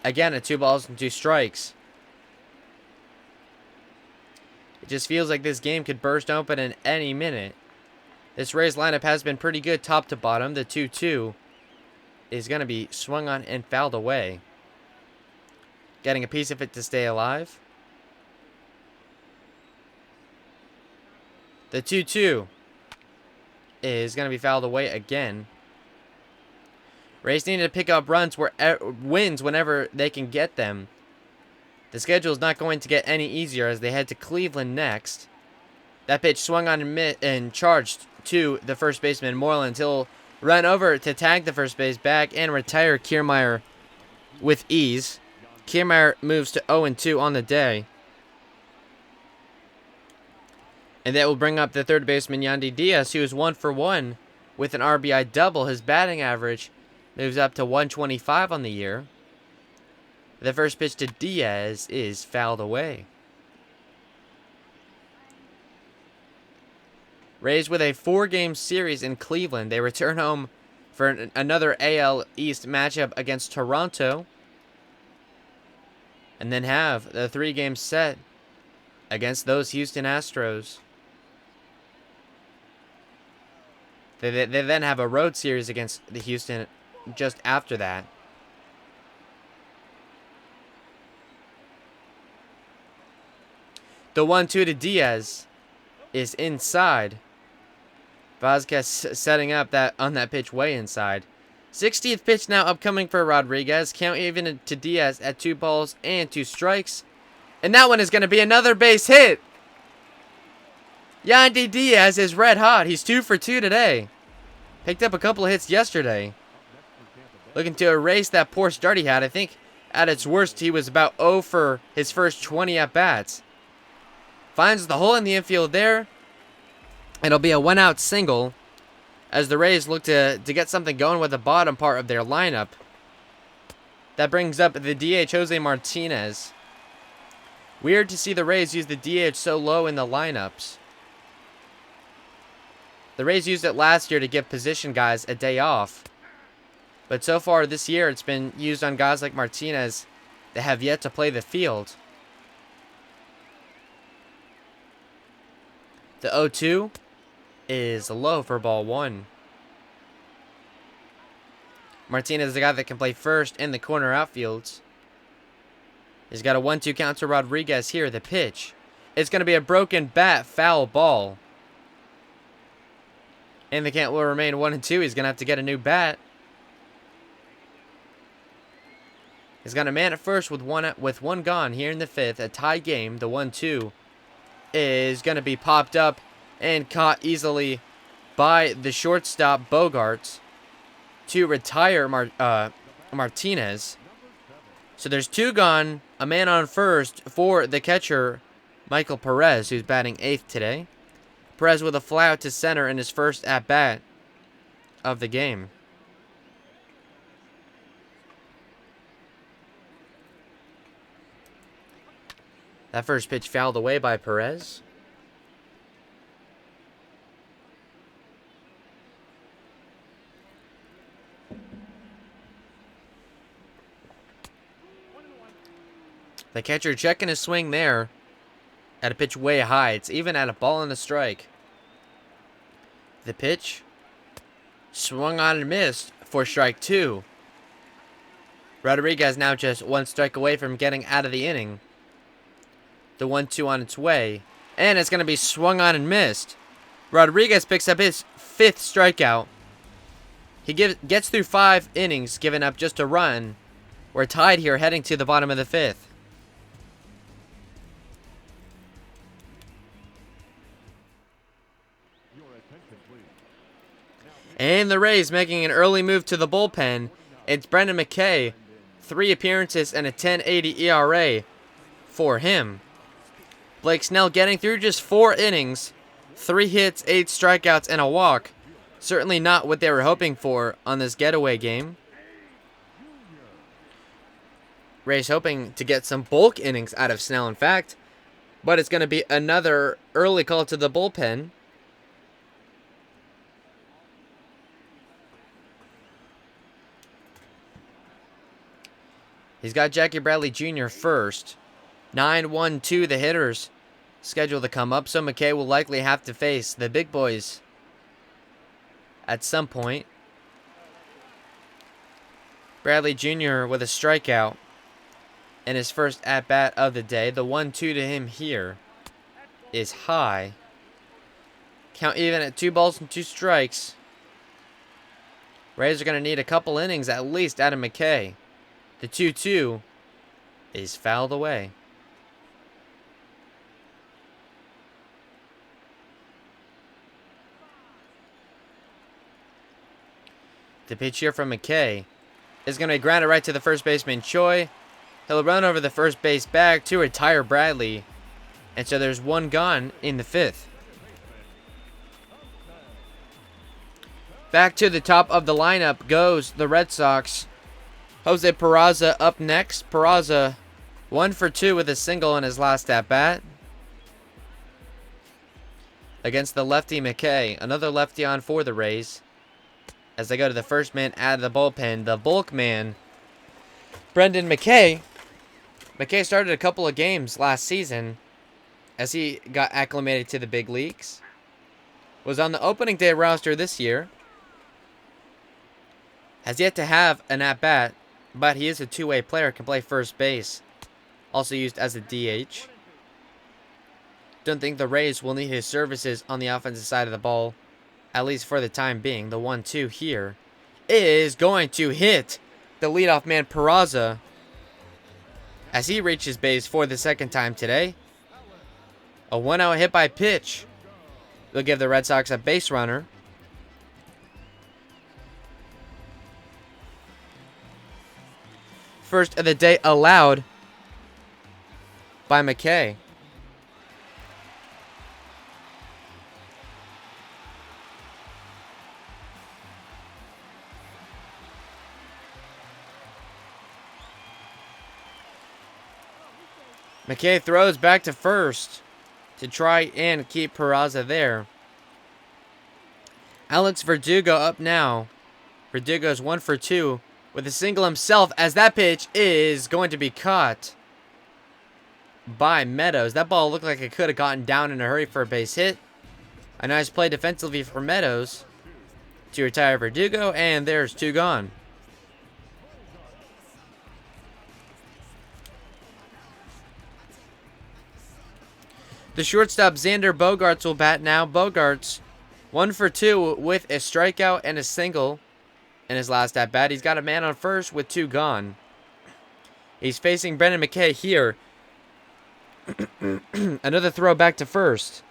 again at 2 balls and 2 strikes. It just feels like this game could burst open in any minute. This Rays lineup has been pretty good top to bottom. The 2-2 is going to be swung on and fouled away. Getting a piece of it to stay alive. The 2-2 is going to be fouled away again. Rays need to pick up wins whenever they can get them. The schedule is not going to get any easier as they head to Cleveland next. That pitch swung on and charged to the first baseman, Moreland. He'll run over to tag the first base back and retire Kiermaier with ease. Kiermaier moves to 0-2 on the day. And that will bring up the third baseman, Yandy Diaz, who is 1 for 1 with an RBI double. His batting average moves up to 125 on the year. The first pitch to Diaz is fouled away. Rays with a 4-game series in Cleveland. They return home for another AL East matchup against Toronto. And then have the 3-game set against those Houston Astros. They then have a road series against the Houston just after that. The 1-2 to Diaz is inside. Vasquez setting up on that pitch way inside. 60th pitch now upcoming for Rodriguez. Count even to Diaz at 2 balls and 2 strikes. And that one is going to be another base hit. Yandy Diaz is red hot. He's 2 for 2 today. Picked up a couple of hits yesterday. Looking to erase that poor start he had. I think at its worst he was about 0 for his first 20 at-bats. Finds the hole in the infield there. It'll be a 1-out single as the Rays look to get something going with the bottom part of their lineup. That brings up the DH, Jose Martinez. Weird to see the Rays use the DH so low in the lineups. The Rays used it last year to give position guys a day off. But so far this year, it's been used on guys like Martinez that have yet to play the field. The 0-2 is low for ball one. Martinez is the guy that can play first in the corner outfields. He's got a 1-2 count to Rodriguez here. The pitch. It's going to be a broken bat, foul ball. And the count will remain 1-2. He's going to have to get a new bat. He's got a man at first with one gone here in the fifth. A tie game. The 1-2 is going to be popped up and caught easily by the shortstop Bogarts to retire Martinez. So there's two gone, a man on first for the catcher Michael Perez, who's batting eighth today. Perez with a fly out to center in his first at-bat of the game. That first pitch fouled away by Perez. The catcher checking his swing there at a pitch way high. It's even at a ball and a strike. The pitch swung on and missed for strike two. Rodriguez now just one strike away from getting out of the inning. The 1-2 on its way. And it's going to be swung on and missed. Rodriguez picks up his fifth strikeout. He gets through 5 innings, giving up just a run. We're tied here heading to the bottom of the fifth. And the Rays making an early move to the bullpen. It's Brendan McKay. 3 appearances and a 10.80 ERA for him. Blake Snell getting through just 4 innings. 3 hits, 8 strikeouts, and a walk. Certainly not what they were hoping for on this getaway game. Rays hoping to get some bulk innings out of Snell, in fact. But it's going to be another early call to the bullpen. He's got Jackie Bradley Jr. first. 9-1-2 the hitters scheduled to come up, so McKay will likely have to face the big boys at some point. Bradley Jr. with a strikeout in his first at-bat of the day. The 1-2 to him here is high. Count even at 2 balls and 2 strikes. Rays are going to need a couple innings at least out of McKay. The 2-2 is fouled away. The pitch here from McKay is going to be grounded right to the first baseman, Choi. He'll run over the first base bag to retire Bradley. And so there's 1 gone in the fifth. Back to the top of the lineup goes the Red Sox. Jose Peraza up next. Peraza 1 for 2 with a single in his last at-bat. Against the lefty McKay. Another lefty on for the Rays. As they go to the first man out of the bullpen. The bulk man, Brendan McKay. McKay started a couple of games last season as he got acclimated to the big leagues. Was on the opening day roster this year. Has yet to have an at-bat. But he is a two-way player, can play first base. Also used as a DH. Don't think the Rays will need his services on the offensive side of the ball, at least for the time being. The 1-2 here is going to hit the leadoff man Peraza as he reaches base for the second time today. A 1-out hit by pitch will give the Red Sox a base runner. First of the day allowed by McKay. McKay throws back to first to try and keep Peraza there. Alex Verdugo up now Verdugo's 1 for 2 with a single himself, as that pitch is going to be caught by Meadows. That ball looked like it could have gotten down in a hurry for a base hit. A nice play defensively for Meadows to retire Verdugo, and there's 2 gone. The shortstop Xander Bogaerts will bat now. Bogaerts 1 for 2 with a strikeout and a single in his last at bat. He's got a man on first with 2 gone. He's facing Brendan McKay here. Another throw back to first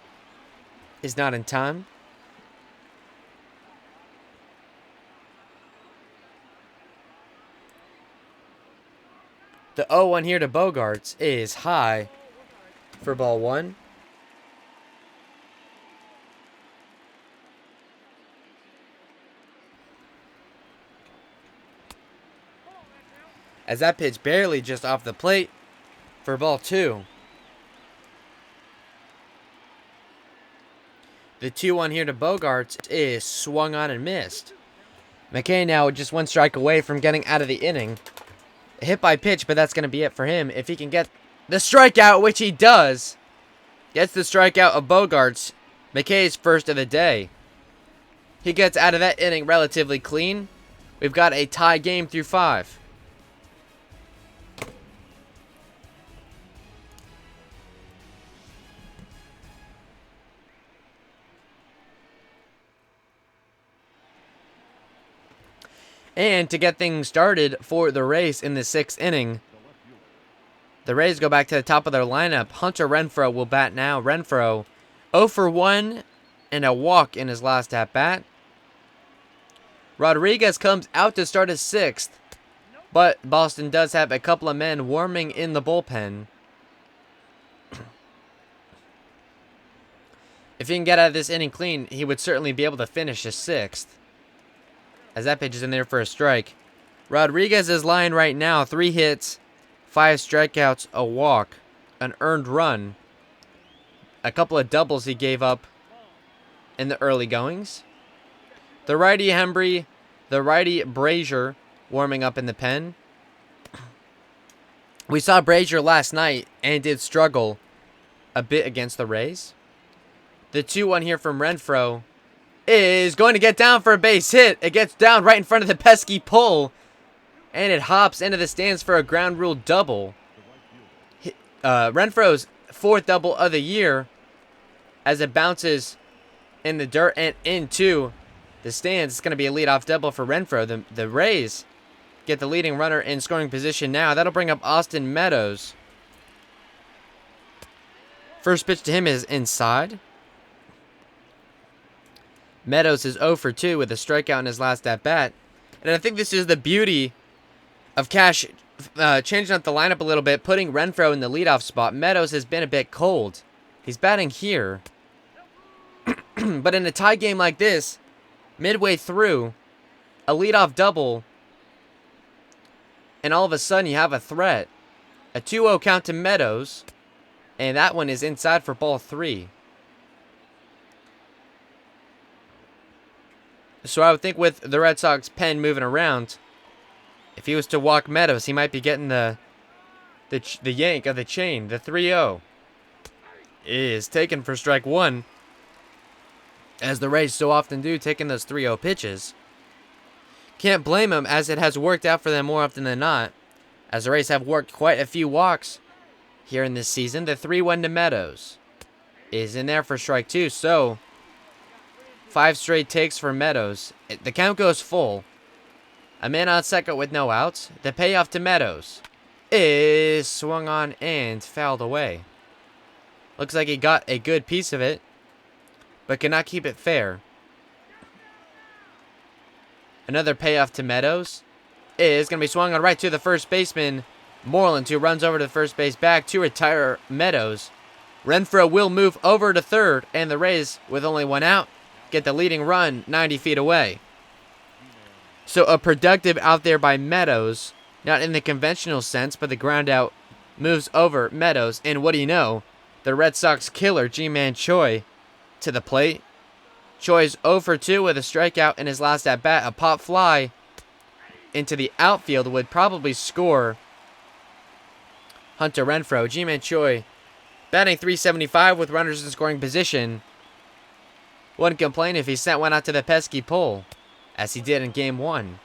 is not in time. The 0-1 here to Bogaerts is high for ball 1. As that pitch barely just off the plate for ball 2. The 2-1 here to Bogaerts is swung on and missed. McKay now just 1 strike away from getting out of the inning. A hit by pitch, but that's going to be it for him. If he can get the strikeout, which he does, gets the strikeout of Bogaerts, McKay's first of the day. He gets out of that inning relatively clean. We've got a tie game through 5. And to get things started for the Rays in the 6th inning, the Rays go back to the top of their lineup. Hunter Renfroe will bat now. Renfroe 0 for 1 and a walk in his last at-bat. Rodriguez comes out to start his 6th, but Boston does have a couple of men warming in the bullpen. If he can get out of this inning clean, he would certainly be able to finish his 6th. As that pitch is in there for a strike. Rodriguez is lying right now. 3 hits, 5 strikeouts, a walk, an earned run. A couple of doubles he gave up in the early goings. The righty Hembry, the righty Brazier warming up in the pen. We saw Brazier last night and did struggle a bit against the Rays. The 2-1 here from Renfroe is going to get down for a base hit. It gets down right in front of the pesky pole, and it hops into the stands for a ground rule double. Renfroe's 4th double of the year, as it bounces in the dirt and into the stands. It's going to be a leadoff double for Renfroe. The Rays get the leading runner in scoring position now. That'll bring up Austin Meadows. First pitch to him is inside. Meadows is 0 for 2 with a strikeout in his last at-bat. And I think this is the beauty of Cash changing up the lineup a little bit, putting Renfroe in the leadoff spot. Meadows has been a bit cold. He's batting here. But in a tie game like this, midway through, a leadoff double, and all of a sudden you have a threat. A 2-0 count to Meadows, and that one is inside for ball 3. So I would think with the Red Sox pen moving around, if he was to walk Meadows, he might be getting the yank of the chain. The 3-0 is taken for strike 1, as the Rays so often do, taking those 3-0 pitches. Can't blame him, as it has worked out for them more often than not, as the Rays have worked quite a few walks here in this season. The 3-1 to Meadows is in there for strike 2, so 5 straight takes for Meadows. The count goes full. A man on second with no outs. The payoff to Meadows is swung on and fouled away. Looks like he got a good piece of it, but cannot keep it fair. Another payoff to Meadows is going to be swung on right to the first baseman, Moreland, who runs over to the first base bag to retire Meadows. Renfroe will move over to third, and the Rays, with only 1 out, get the leading run 90 feet away. So a productive out there by Meadows, not in the conventional sense, but the ground out moves over Meadows. And what do you know? The Red Sox killer, G-Man Choi, to the plate. Choi's 0 for 2 with a strikeout in his last at-bat. A pop fly into the outfield would probably score Hunter Renfroe. Ji-Man Choi batting .375 with runners in scoring position. Wouldn't complain if he sent one out to the pesky pole, as he did in Game 1.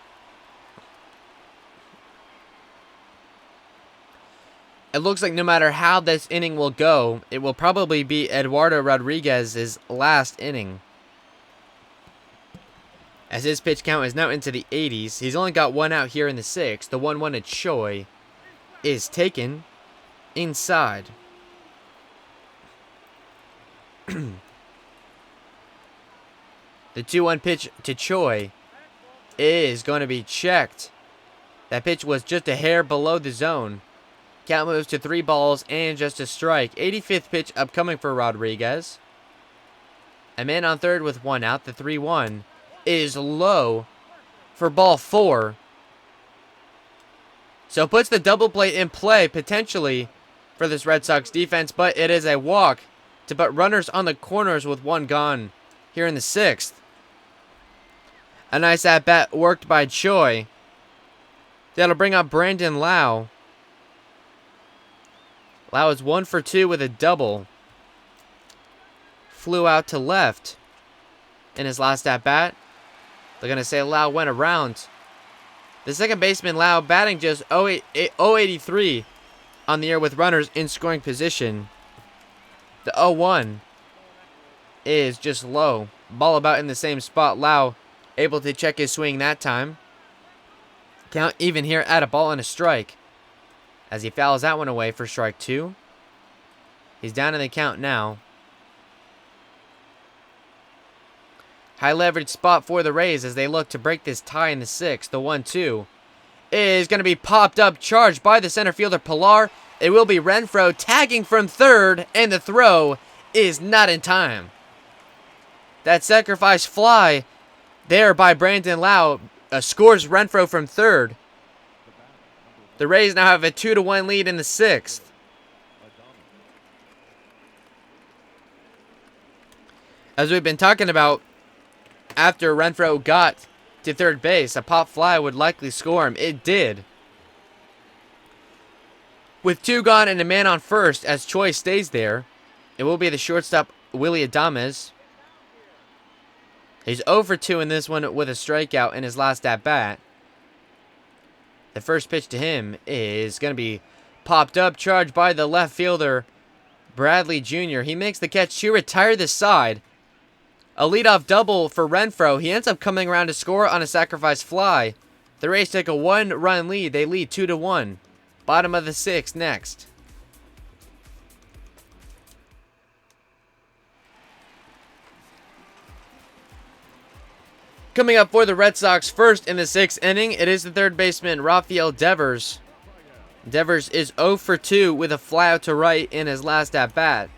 It looks like no matter how this inning will go, it will probably be Eduardo Rodriguez's last inning, as his pitch count is now into the 80s. He's only got one out here in the 6th. The 1-1 to Choi is taken inside. The 2-1 pitch to Choi is going to be checked. That pitch was just a hair below the zone. Count moves to 3 balls and just a strike. 85th pitch upcoming for Rodriguez. A man on third with 1 out. The 3-1 is low for ball 4. So puts the double play in play potentially for this Red Sox defense, but it is a walk to put runners on the corners with 1 gone here in the 6th. A nice at-bat worked by Choi. That'll bring up Brandon Lau. Lau is 1 for 2 with a double. Flew out to left in his last at-bat. They're going to say Lau went around. The second baseman, Lau, batting just 083 on the year with runners in scoring position. The 0-1 is just low. Ball about in the same spot. Lau able to check his swing that time. Count even here at a ball and a strike, as he fouls that one away for strike 2. He's down in the count now. High leverage spot for the Rays as they look to break this tie in the 6th. The 1-2 is going to be popped up, charged by the center fielder Pilar. It will be Renfroe tagging from third, and the throw is not in time. That sacrifice fly there by Brandon Lau scores Renfroe from third. The Rays now have a 2-1 lead in the 6th. As we've been talking about, after Renfroe got to third base, a pop fly would likely score him. It did. With 2 gone and a man on first, as Choi stays there, it will be the shortstop, Willie Adames. He's 0 for 2 in this one with a strikeout in his last at-bat. The first pitch to him is going to be popped up, charged by the left fielder, Bradley Jr. He makes the catch to retire the side. A leadoff double for Renfroe. He ends up coming around to score on a sacrifice fly. The Rays take a 1-run lead. They lead 2-1. Bottom of the 6th next. Coming up for the Red Sox first in the 6th inning, it is the third baseman, Rafael Devers. Devers is 0 for 2 with a fly out to right in his last at-bat.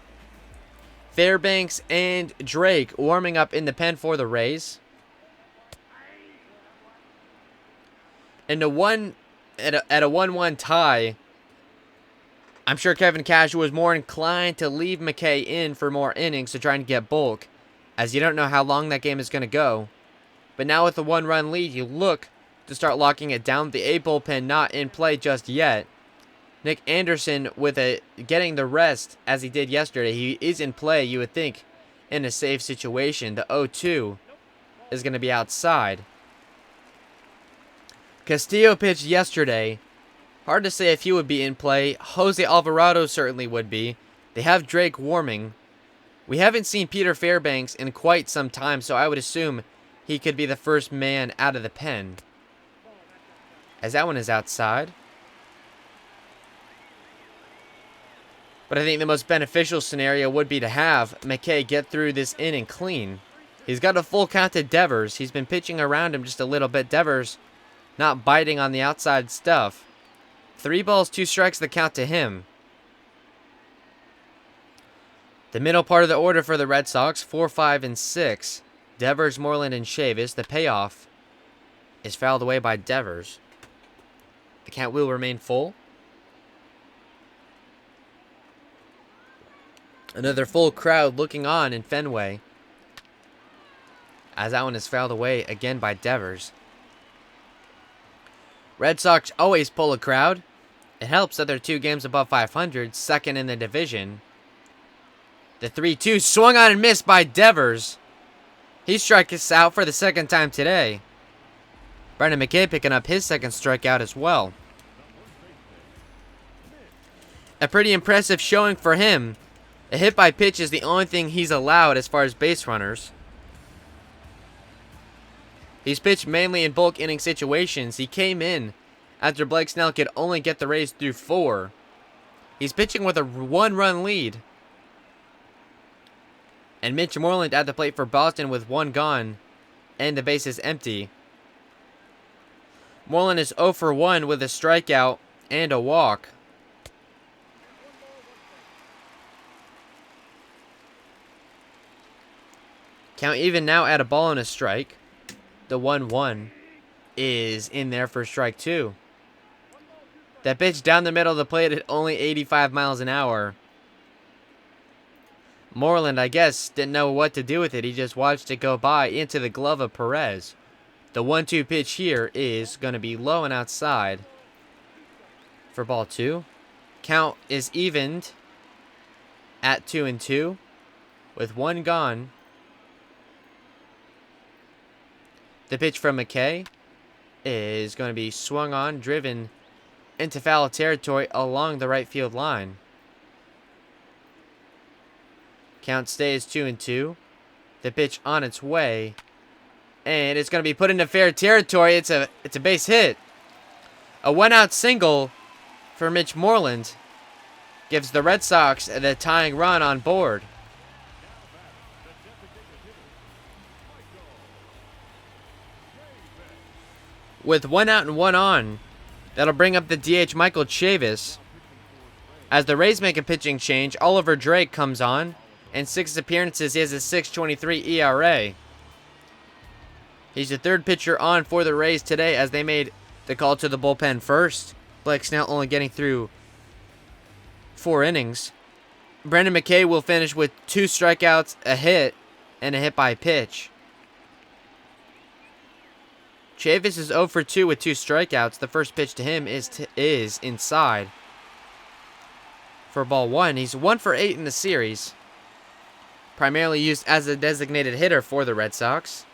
Fairbanks and Drake warming up in the pen for the Rays. And at a 1-1 tie, I'm sure Kevin Cash was more inclined to leave McKay in for more innings to try and get bulk, as you don't know how long that game is going to go. But now with the 1-run lead, you look to start locking it down. The A bullpen not in play just yet. Nick Anderson getting the rest as he did yesterday. He is in play, you would think, in a safe situation. The 0-2 is going to be outside. Castillo pitched yesterday. Hard to say if he would be in play. Jose Alvarado certainly would be. They have Drake warming. We haven't seen Peter Fairbanks in quite some time, so I would assume he could be the first man out of the pen, as that one is outside. But I think the most beneficial scenario would be to have McKay get through this inning clean. He's got a full count to Devers. He's been pitching around him just a little bit. Devers not biting on the outside stuff. 3 balls, 2 strikes, the count to him. The middle part of the order for the Red Sox, 4, 5, and 6. Devers, Moreland, and Chavis. The payoff is fouled away by Devers. The count will remain full. Another full crowd looking on in Fenway. as that one is fouled away again by Devers. Red Sox always pull a crowd. It helps that they're 2 games above 500, second in the division. The 3-2 swung on and missed by Devers. He struck us out for the second time today. Brendan McKay picking up his second strikeout as well. A pretty impressive showing for him. A hit by pitch is the only thing he's allowed as far as base runners. He's pitched mainly in bulk inning situations. He came in after Blake Snell could only get the Rays through 4. He's pitching with a 1-run lead. And Mitch Moreland at the plate for Boston with 1 gone and the bases empty. Moreland is 0 for 1 with a strikeout and a walk. Count even now at a ball and a strike. The 1-1 is in there for strike 2. That pitch down the middle of the plate at only 85 miles an hour. Moreland, I guess, didn't know what to do with it. He just watched it go by into the glove of Perez. The 1-2 pitch here is going to be low and outside for ball 2. Count is evened at 2-2 with 1 gone. The pitch from McKay is going to be swung on, driven into foul territory along the right field line. Count stays 2-2. The pitch on its way, and it's going to be put into fair territory. It's a base hit. A 1-out single for Mitch Moreland gives the Red Sox the tying run on board. With 1 out and 1 on, that'll bring up the DH Michael Chavis. As the Rays make a pitching change, Oliver Drake comes on. In 6 appearances, he has a 6.23 ERA. He's the 3rd pitcher on for the Rays today as they made the call to the bullpen first. Blake Snell only getting through 4 innings. Brendan McKay will finish with 2 strikeouts, a hit, and a hit by pitch. Chavis is 0 for 2 with 2 strikeouts. The first pitch to him is inside. For ball 1, he's 1 for 8 in the series. Primarily used as a designated hitter for the Red Sox.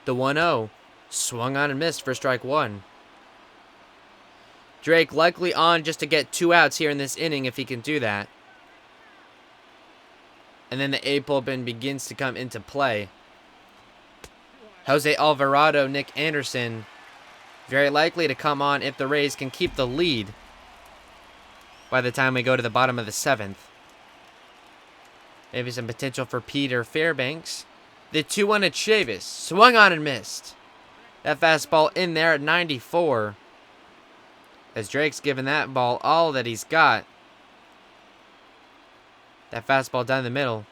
The 1-0 swung on and missed for strike 1. Drake likely on just to get 2 outs here in this inning if he can do that. And then the A bullpen begins to come into play. Jose Alvarado, Nick Anderson, very likely to come on if the Rays can keep the lead by the time we go to the bottom of the 7th. Maybe some potential for Peter Fairbanks. The 2-1 at Chavis. Swung on and missed. That fastball in there at 94. As Drake's given that ball all that he's got. That fastball down the middle.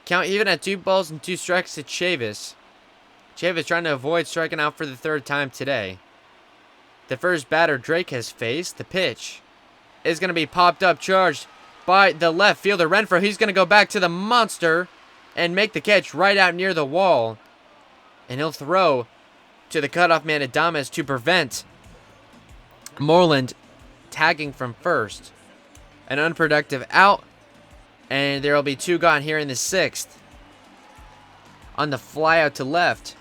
Count even at 2 balls and 2 strikes to Chavis. Chavis trying to avoid striking out for the 3rd time today. The first batter Drake has faced, the pitch, is going to be popped up, charged by the left fielder Renfroe. He's going to go back to the monster and make the catch right out near the wall. And he'll throw to the cutoff man Adames to prevent Moreland tagging from first. An unproductive out. And there will be 2 gone here in the 6th. On the fly out to left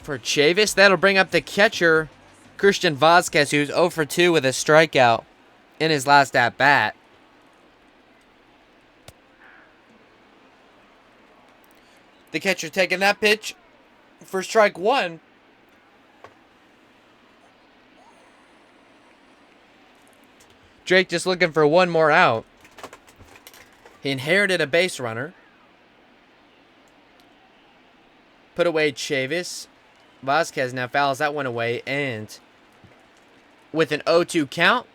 for Chavis. That'll bring up the catcher, Christian Vasquez, who's 0 for 2 with a strikeout in his last at-bat. The catcher taking that pitch for strike 1. Drake just looking for 1 more out. He inherited a base runner. Put away Chavis. Vasquez now fouls that one away, and with an 0-2 count,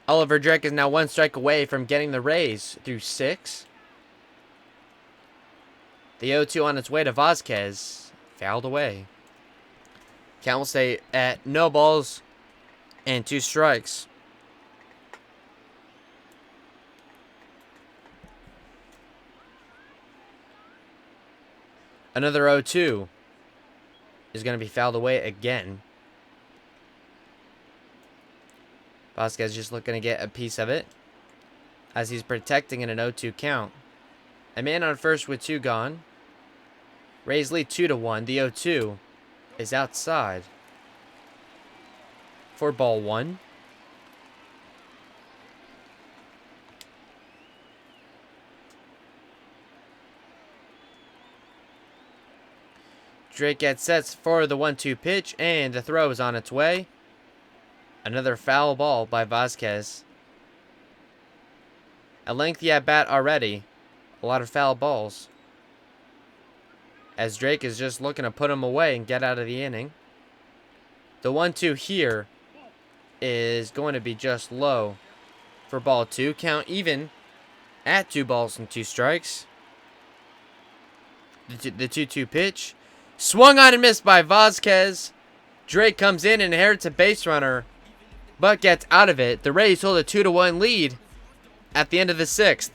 Oliver Drake is now 1 strike away from getting the Rays through 6. The 0-2 on its way to Vasquez. Fouled away. Count will stay at no balls and 2 strikes. Another 0-2 is going to be fouled away again. Vasquez just looking to get a piece of it as he's protecting in an 0-2 count. A man on first with 2 gone. Rays lead 2-1. The 0-2 is outside for ball 1. Drake gets set for the 1-2 pitch, and the throw is on its way. Another foul ball by Vasquez. A lengthy at bat already. A lot of foul balls. As Drake is just looking to put him away and get out of the inning. The 1-2 here is going to be just low for ball 2. Count even at 2 balls and 2 strikes. The 2-2 pitch. Swung on and missed by Vasquez. Drake comes in and inherits a base runner, but gets out of it. The Rays hold a 2-1 lead at the end of the 6th.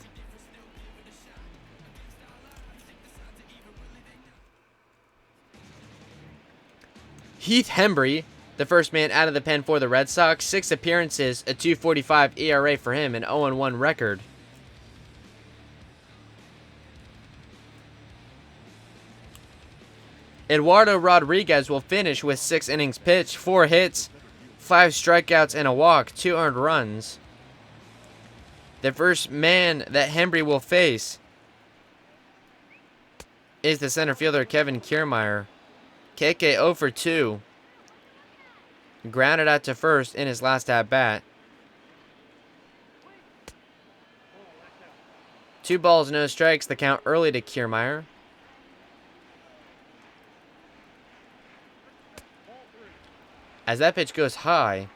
Heath Hembree, the first man out of the pen for the Red Sox. 6 appearances, a 2.45 ERA for him, an 0-1 record. Eduardo Rodriguez will finish with 6 innings pitched, 4 hits, 5 strikeouts, and a walk, 2 earned runs. The first man that Hembree will face is the center fielder Kevin Kiermaier. KK 0 for 2. Grounded out to first in his last at-bat. 2 balls, no strikes. The count early to Kiermaier. As that pitch goes high,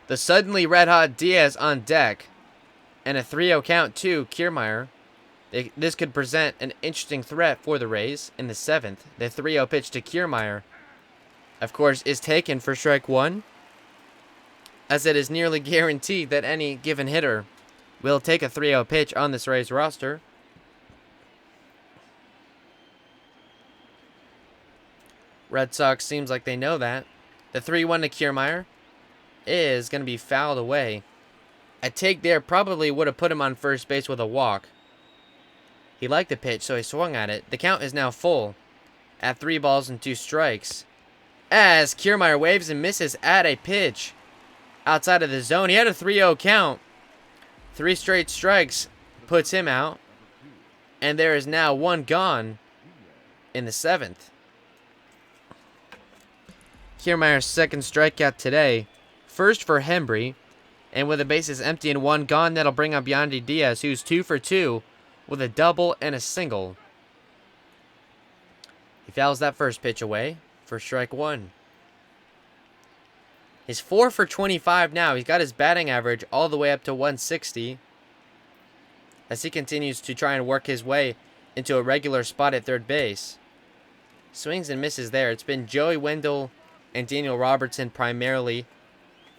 the suddenly red-hot Diaz on deck, and a 3-0 count to Kiermaier. This could present an interesting threat for the Rays in the 7th. The 3-0 pitch to Kiermaier, of course, is taken for strike 1, as it is nearly guaranteed that any given hitter will take a 3-0 pitch on this Rays roster. Red Sox seems like they know that. The 3-1 to Kiermaier is going to be fouled away. A take there probably would have put him on first base with a walk. He liked the pitch, so he swung at it. The count is now full at 3 balls and 2 strikes. As Kiermaier waves and misses at a pitch outside of the zone. He had a 3-0 count. 3 straight strikes puts him out. And there is now 1 gone in the 7th. Kiermaier's 2nd strikeout today. First for Hembree. And with the bases empty and 1 gone, that'll bring up Yandy Diaz, who's 2 for 2 with a double and a single. He fouls that first pitch away for strike 1. He's 4 for 25 now. He's got his batting average all the way up to 160 as he continues to try and work his way into a regular spot at third base. Swings and misses there. It's been Joey Wendell and Daniel Robertson primarily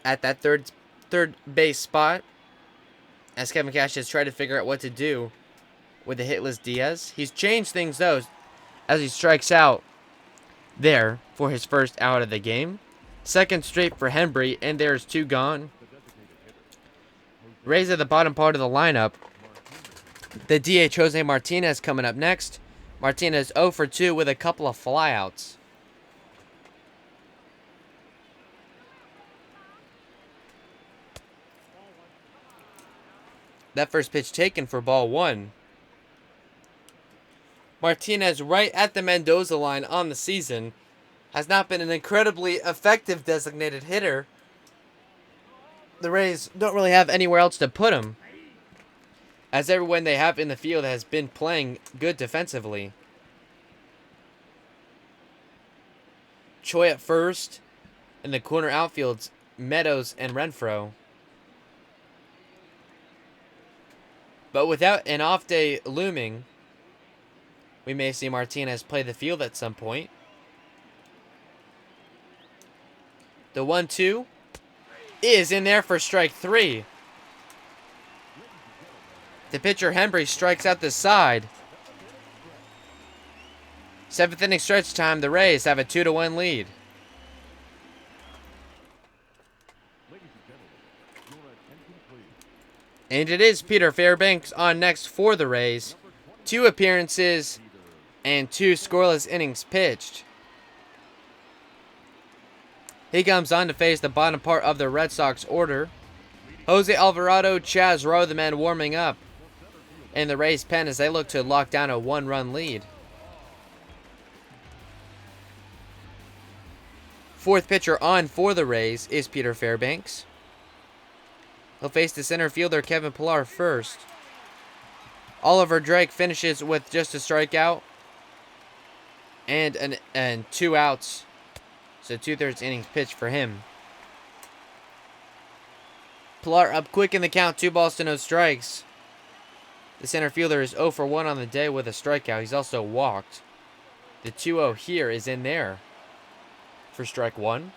at that third base spot, as Kevin Cash has tried to figure out what to do with the hitless Diaz. He's changed things though as he strikes out there for his first out of the game. 2nd straight for Hembree, and there's 2 gone. Rays at the bottom part of the lineup. The DH Jose Martinez coming up next. Martinez 0 for 2 with a couple of flyouts. That first pitch taken for ball 1. Martinez, right at the Mendoza line on the season, has not been an incredibly effective designated hitter. The Rays don't really have anywhere else to put him, as everyone they have in the field has been playing good defensively. Choi at first, in the corner outfields, Meadows and Renfroe. But without an off day looming, we may see Martinez play the field at some point. The 1-2 is in there for strike 3. The pitcher Hembree strikes out the side. Seventh inning stretch time. The Rays have a 2-1 lead. And it is Peter Fairbanks on next for the Rays. 2 appearances and 2 scoreless innings pitched. He comes on to face the bottom part of the Red Sox order. Jose Alvarado, Chaz Rowe, the men warming up in the Rays' pen as they look to lock down a 1-run lead. Fourth pitcher on for the Rays is Peter Fairbanks. He'll face the center fielder Kevin Pillar first. Oliver Drake finishes with just a strikeout and 2 outs. So 2/3 innings pitched for him. Pillar up quick in the count, 2 balls to no strikes. The center fielder is 0 for 1 on the day with a strikeout. He's also walked. The 2-0 here is in there for strike 1.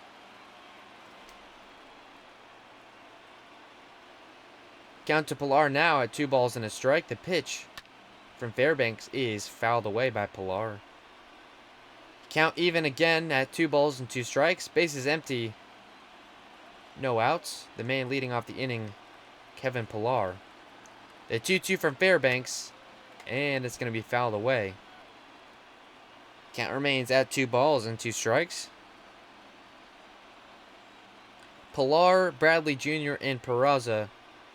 Count to Pillar now at 2 balls and a strike. The pitch from Fairbanks is fouled away by Pillar. Count even again at 2 balls and 2 strikes. Bases empty. No outs. The man leading off the inning, Kevin Pillar. The 2-2 from Fairbanks, and it's going to be fouled away. Count remains at 2 balls and 2 strikes. Pillar, Bradley Jr., and Peraza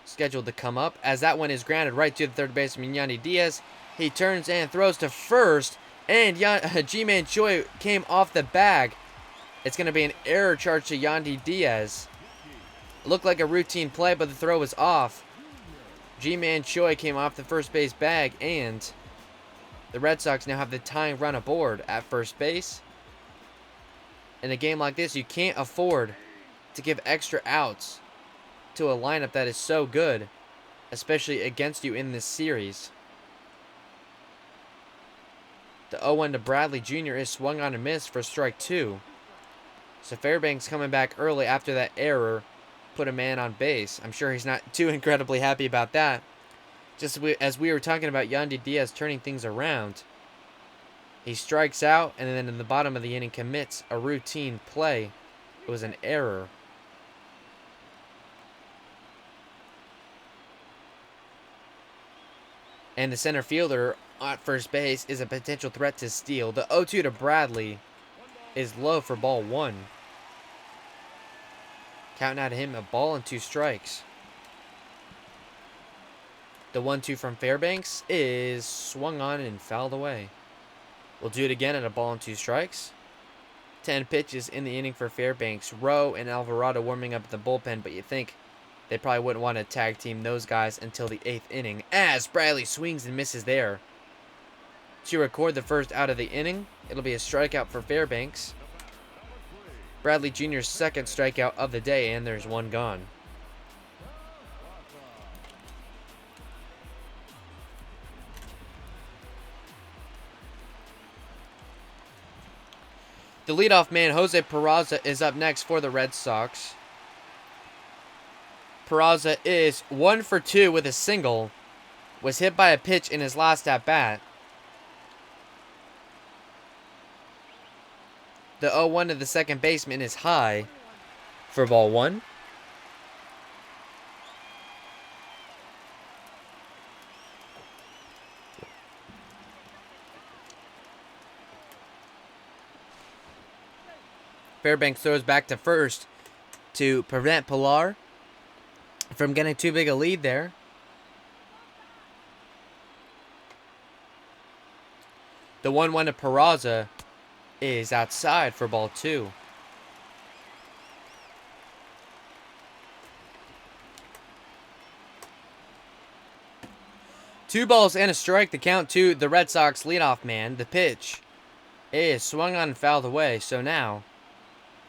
scheduled to come up, as that one is grounded right to the third baseman, Yandy Diaz. He turns and throws to first, and Ji-Man Choi came off the bag. It's going to be an error charge to Yandy Diaz. It looked like a routine play, but the throw was off. Ji-Man Choi came off the first base bag, and the Red Sox now have the tying run aboard at first base. In a game like this, you can't afford to give extra outs to a lineup that is so good, especially against you in this series. The 0-1 to Bradley Jr. is swung on and missed for strike 2. So Fairbanks coming back early after that error put a man on base. I'm sure he's not too incredibly happy about that. Just as we were talking about Yandy Diaz turning things around, he strikes out and then in the bottom of the inning commits a routine play. It was an error. And the center fielder at first base is a potential threat to steal. The 0-2 to Bradley is low for ball 1. Counting out to him, a ball and 2 strikes. The 1-2 from Fairbanks is swung on and fouled away. We'll do it again at a ball and 2 strikes. 10 pitches in the inning for Fairbanks. Rowe and Alvarado warming up at the bullpen, but you think they probably wouldn't want to tag team those guys until the 8th inning, as Bradley swings and misses there. To record the first out of the inning, it'll be a strikeout for Fairbanks. Bradley Jr.'s second strikeout of the day, and there's 1 gone. The leadoff man, Jose Peraza, is up next for the Red Sox. Peraza is 1 for 2 with a single. Was hit by a pitch in his last at-bat. The 0-1 to the second baseman is high for ball 1. Fairbanks throws back to first to prevent Pillar from getting too big a lead there. The 1-1 to Peraza is outside for ball 2. Two balls and a strike to count to the Red Sox leadoff man. The pitch is swung on and fouled away. So now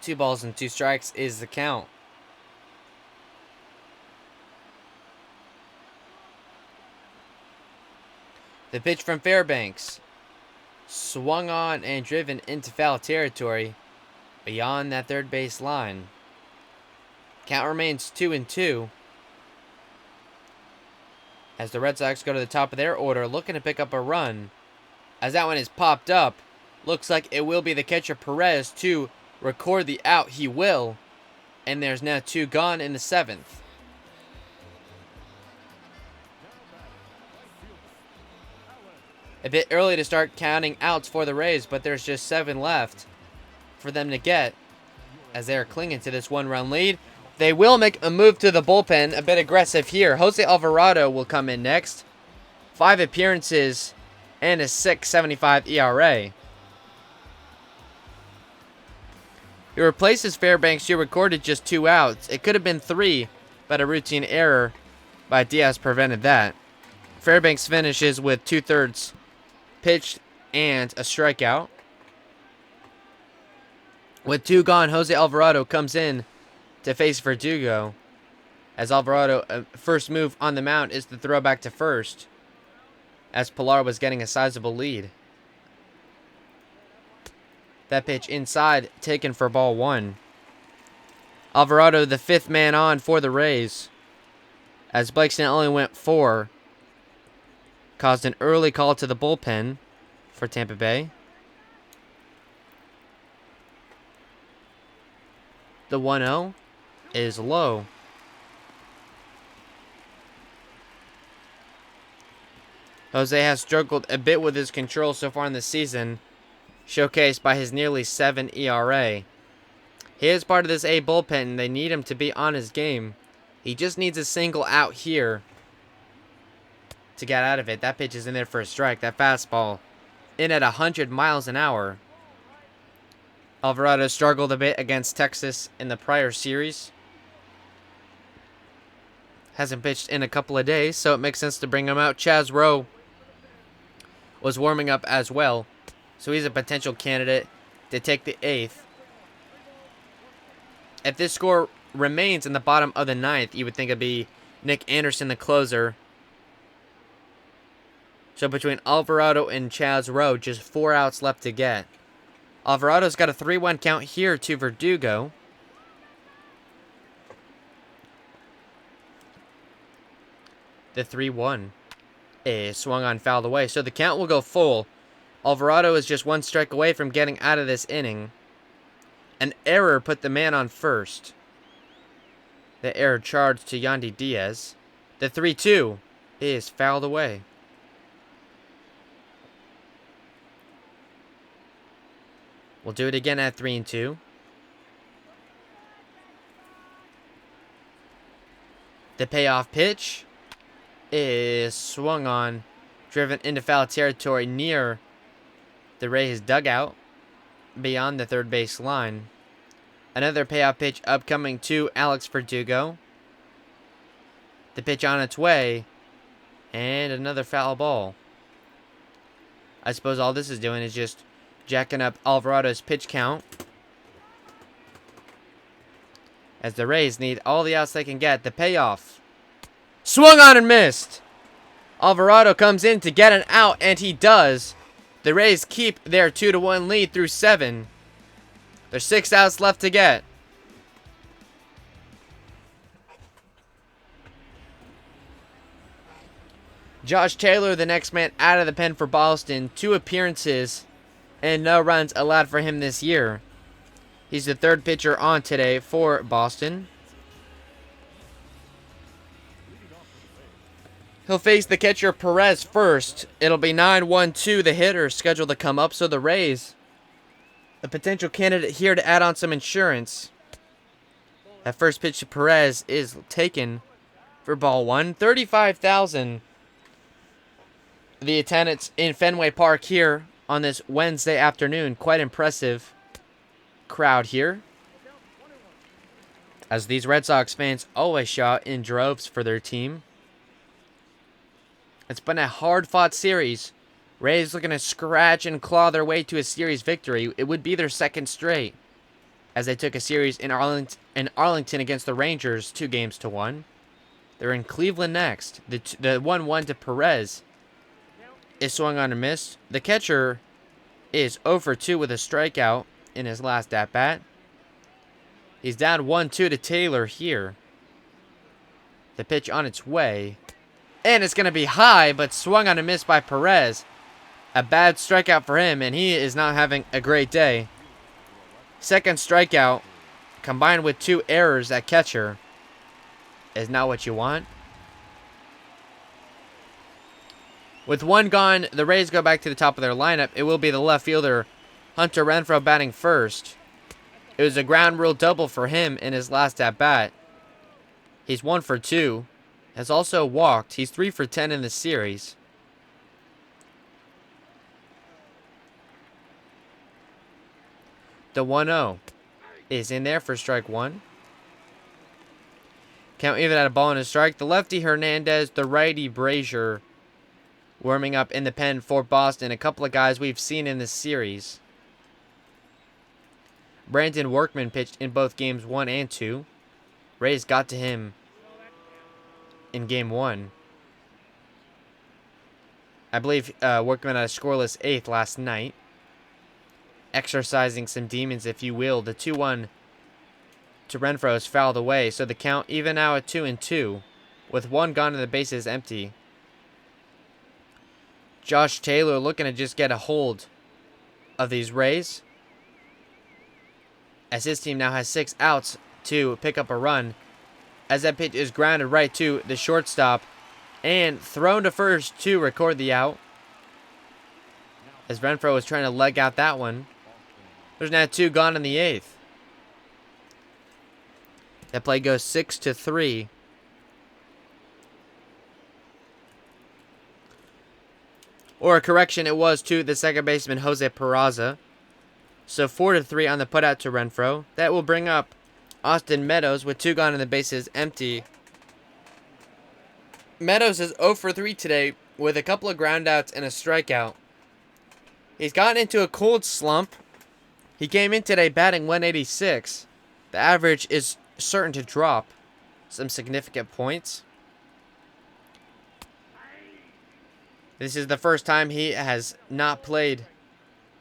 2 balls and 2 strikes is the count. The pitch from Fairbanks swung on and driven into foul territory beyond that third base line. Count remains 2-2 as the Red Sox go to the top of their order looking to pick up a run. As that one is popped up, Looks like it will be the catcher Perez to record the out. He will. And there's now 2 gone in the 7th. A bit early to start counting outs for the Rays, but there's just 7 left for them to get as they're clinging to this 1-run lead. They will make a move to the bullpen, a bit aggressive here. Jose Alvarado will come in next. 5 appearances and a 6.75 ERA. He replaces Fairbanks, who recorded just 2 outs. It could have been 3, but a routine error by Diaz prevented that. Fairbanks finishes with 2/3 pitched and a strikeout. With 2 gone, Jose Alvarado comes in to face Verdugo. As Alvarado, first move on the mound is to throw back to first, as Pilar was getting a sizable lead. That pitch inside, taken for ball 1. Alvarado, the 5th man on for the Rays, as Blake Snell only went 4. Caused an early call to the bullpen for Tampa Bay. The 1-0 is low. Jose has struggled a bit with his control so far in the season, showcased by his nearly 7 ERA. He is part of this A bullpen, and they need him to be on his game. He just needs a single out here to get out of it. That pitch is in there for a strike. That fastball in at 100 miles an hour. Alvarado struggled a bit against Texas in the prior series. Hasn't pitched in a couple of days, so it makes sense to bring him out. Chaz Rowe was warming up as well, so he's a potential candidate to take the 8th. If this score remains in the bottom of the 9th, you would think it'd be Nick Anderson, the closer. So between Alvarado and Chaz Rowe, just 4 outs left to get. Alvarado's got a 3-1 count here to Verdugo. The 3-1 is swung on, fouled away. So the count will go full. Alvarado is just 1 strike away from getting out of this inning. An error put the man on first. The error charged to Yandy Diaz. The 3-2 is fouled away. We'll do it again at 3-2. The payoff pitch is swung on, driven into foul territory near the Rays dugout, beyond the third base line. Another payoff pitch upcoming to Alex Verdugo. The pitch on its way, and another foul ball. I suppose all this is doing is just jacking up Alvarado's pitch count, as the Rays need all the outs they can get. The payoff swung on and missed. Alvarado comes in to get an out, and he does. The Rays keep their 2-1 lead through 7. There's 6 outs left to get. Josh Taylor, the next man out of the pen for Boston. 2 appearances and no runs allowed for him this year. He's the 3rd pitcher on today for Boston. He'll face the catcher Perez first. It'll be 9-1-2, the hitter scheduled to come up. So the Rays, a potential candidate here to add on some insurance. That first pitch to Perez is taken for ball 1. 35,000. The attendance in Fenway Park here on this Wednesday afternoon. Quite impressive crowd here, as these Red Sox fans always show out in droves for their team. It's been a hard-fought series. Rays looking to scratch and claw their way to a series victory. It would be their 2nd straight, as they took a series in Arlington against the Rangers 2-1. They're in Cleveland next. The 1-1 to Perez is swung on and missed. The catcher is 0 for 2 with a strikeout in his last at-bat. He's down 1-2 to Taylor here. The pitch on its way, and it's going to be high, but swung on and missed by Perez, A bad strikeout for him, and he is not having a great day. Second strikeout, combined with 2 errors at catcher, is not what you want. With 1 gone, the Rays go back to the top of their lineup. It will be the left fielder, Hunter Renfroe, batting first. It was a ground rule double for him in his last at-bat. He's 1 for 2. Has also walked. He's 3 for 10 in the series. The 1-0 is in there for strike 1. Count even at a ball and a strike. The lefty Hernandez, the righty Brazier, warming up in the pen for Boston. A couple of guys we've seen in this series. Brandon Workman pitched in both games 1 and 2. Rays got to him in game 1. I believe Workman had a scoreless 8th last night. Exercising some demons, if you will. The 2-1 to Renfroe is fouled away, so the count even now at 2-2, with 1 gone and the bases empty. Josh Taylor looking to just get a hold of these Rays, as his team now has 6 outs to pick up a run, as that pitch is grounded right to the shortstop and thrown to first to record the out, as Renfroe was trying to leg out that one. There's now 2 gone in the 8th. That play goes 6-3. Or a correction, it was to the second baseman, Jose Peraza. So 4-3 on the putout to Renfroe. That will bring up Austin Meadows with 2 gone and the bases empty. Meadows is 0 for 3 today with a couple of groundouts and a strikeout. He's gotten into a cold slump. He came in today batting 186. The average is certain to drop some significant points. This is the first time he has not played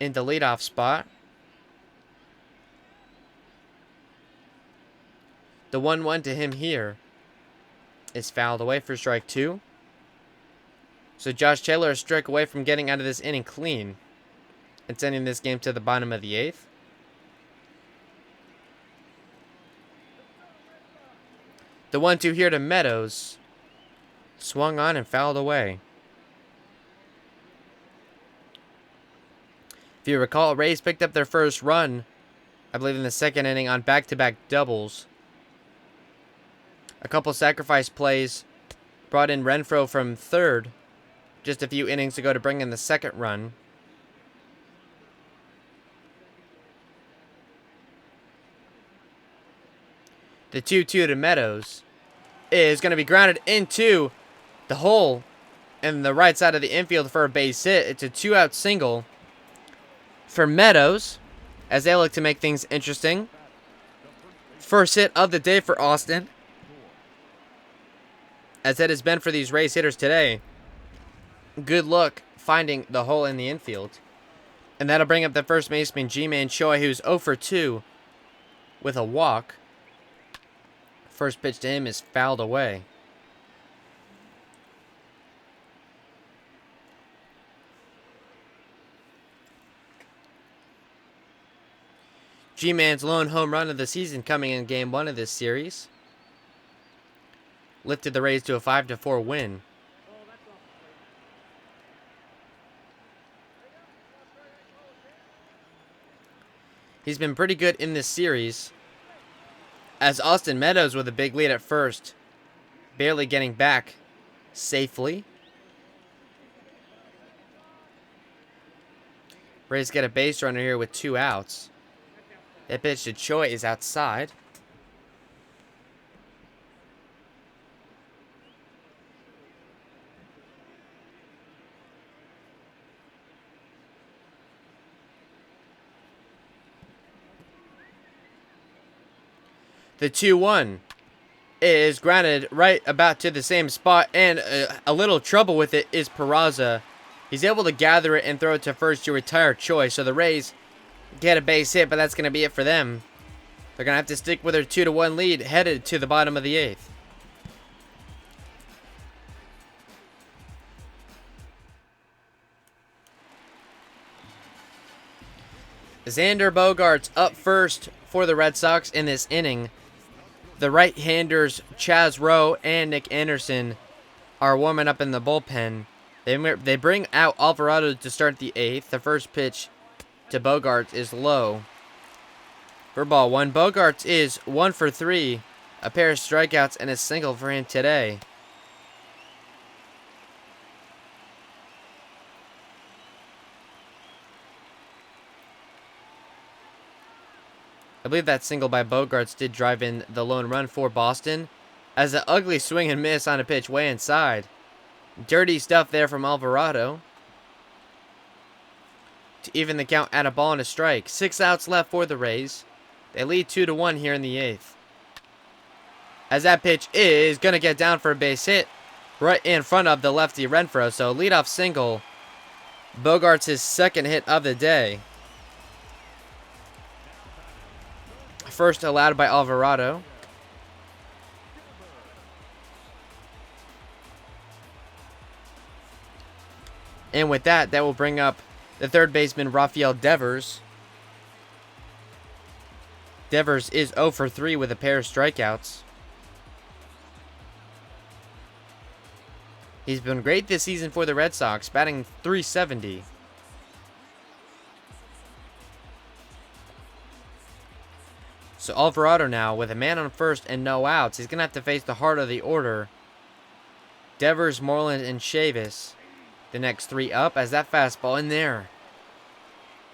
in the leadoff spot. The 1-1 to him here is fouled away for strike 2. So Josh Taylor is struck away from getting out of this inning clean and sending this game to the bottom of the 8th. The 1-2 here to Meadows. Swung on and fouled away. If you recall, Rays picked up their first run, I believe in the second inning, on back-to-back doubles. A couple sacrifice plays brought in Renfroe from third just a few innings ago to bring in the second run. The 2-2 to Meadows is going to be grounded into the hole in the right side of the infield for a base hit. It's a 2-out single for Meadows as they look to make things interesting. First hit of the day for Austin, as it has been for these Rays hitters today. Good luck finding the hole in the infield. And that'll bring up the first baseman, Ji-Man Choi, who's 0 for 2 with a walk. First pitch to him is fouled away. G-Man's lone home run of the season coming in game 1 of this series lifted the Rays to a 5-4 win. He's been pretty good in this series, as Austin Meadows with a big lead at first, barely getting back safely. Rays get a base runner here with 2 outs. That pitch to Choi is outside. The 2-1 is grounded right about to the same spot, and a little trouble with it is Peraza. He's able to gather it and throw it to first to retire Choi, so the Rays get a base hit, but that's going to be it for them. They're going to have to stick with their 2-1 lead headed to the bottom of the 8th. Xander Bogaerts up first for the Red Sox in this inning. The right-handers Chaz Rowe and Nick Anderson are warming up in the bullpen. They bring out Alvarado to start the 8th. The first pitch to Bogaerts is low. For ball 1, Bogaerts is 1 for 3. A pair of strikeouts and a single for him today. I believe that single by Bogaerts did drive in the lone run for Boston, as an ugly swing and miss on a pitch way inside. Dirty stuff there from Alvarado to even the count at a ball and a strike. 6 outs left for the Rays. They lead 2-1 here in the 8th. As that pitch is going to get down for a base hit right in front of the lefty Renfroe. So leadoff single. Bogaerts' his second hit of the day. First allowed by Alvarado. And with that, that will bring up the third baseman, Rafael Devers. Devers is 0 for 3 with a pair of strikeouts. He's been great this season for the Red Sox, batting .370. So Alvarado now, with a man on first and no outs, he's going to have to face the heart of the order. Devers, Moreland, and Chavis. The next 3 up as that fastball in there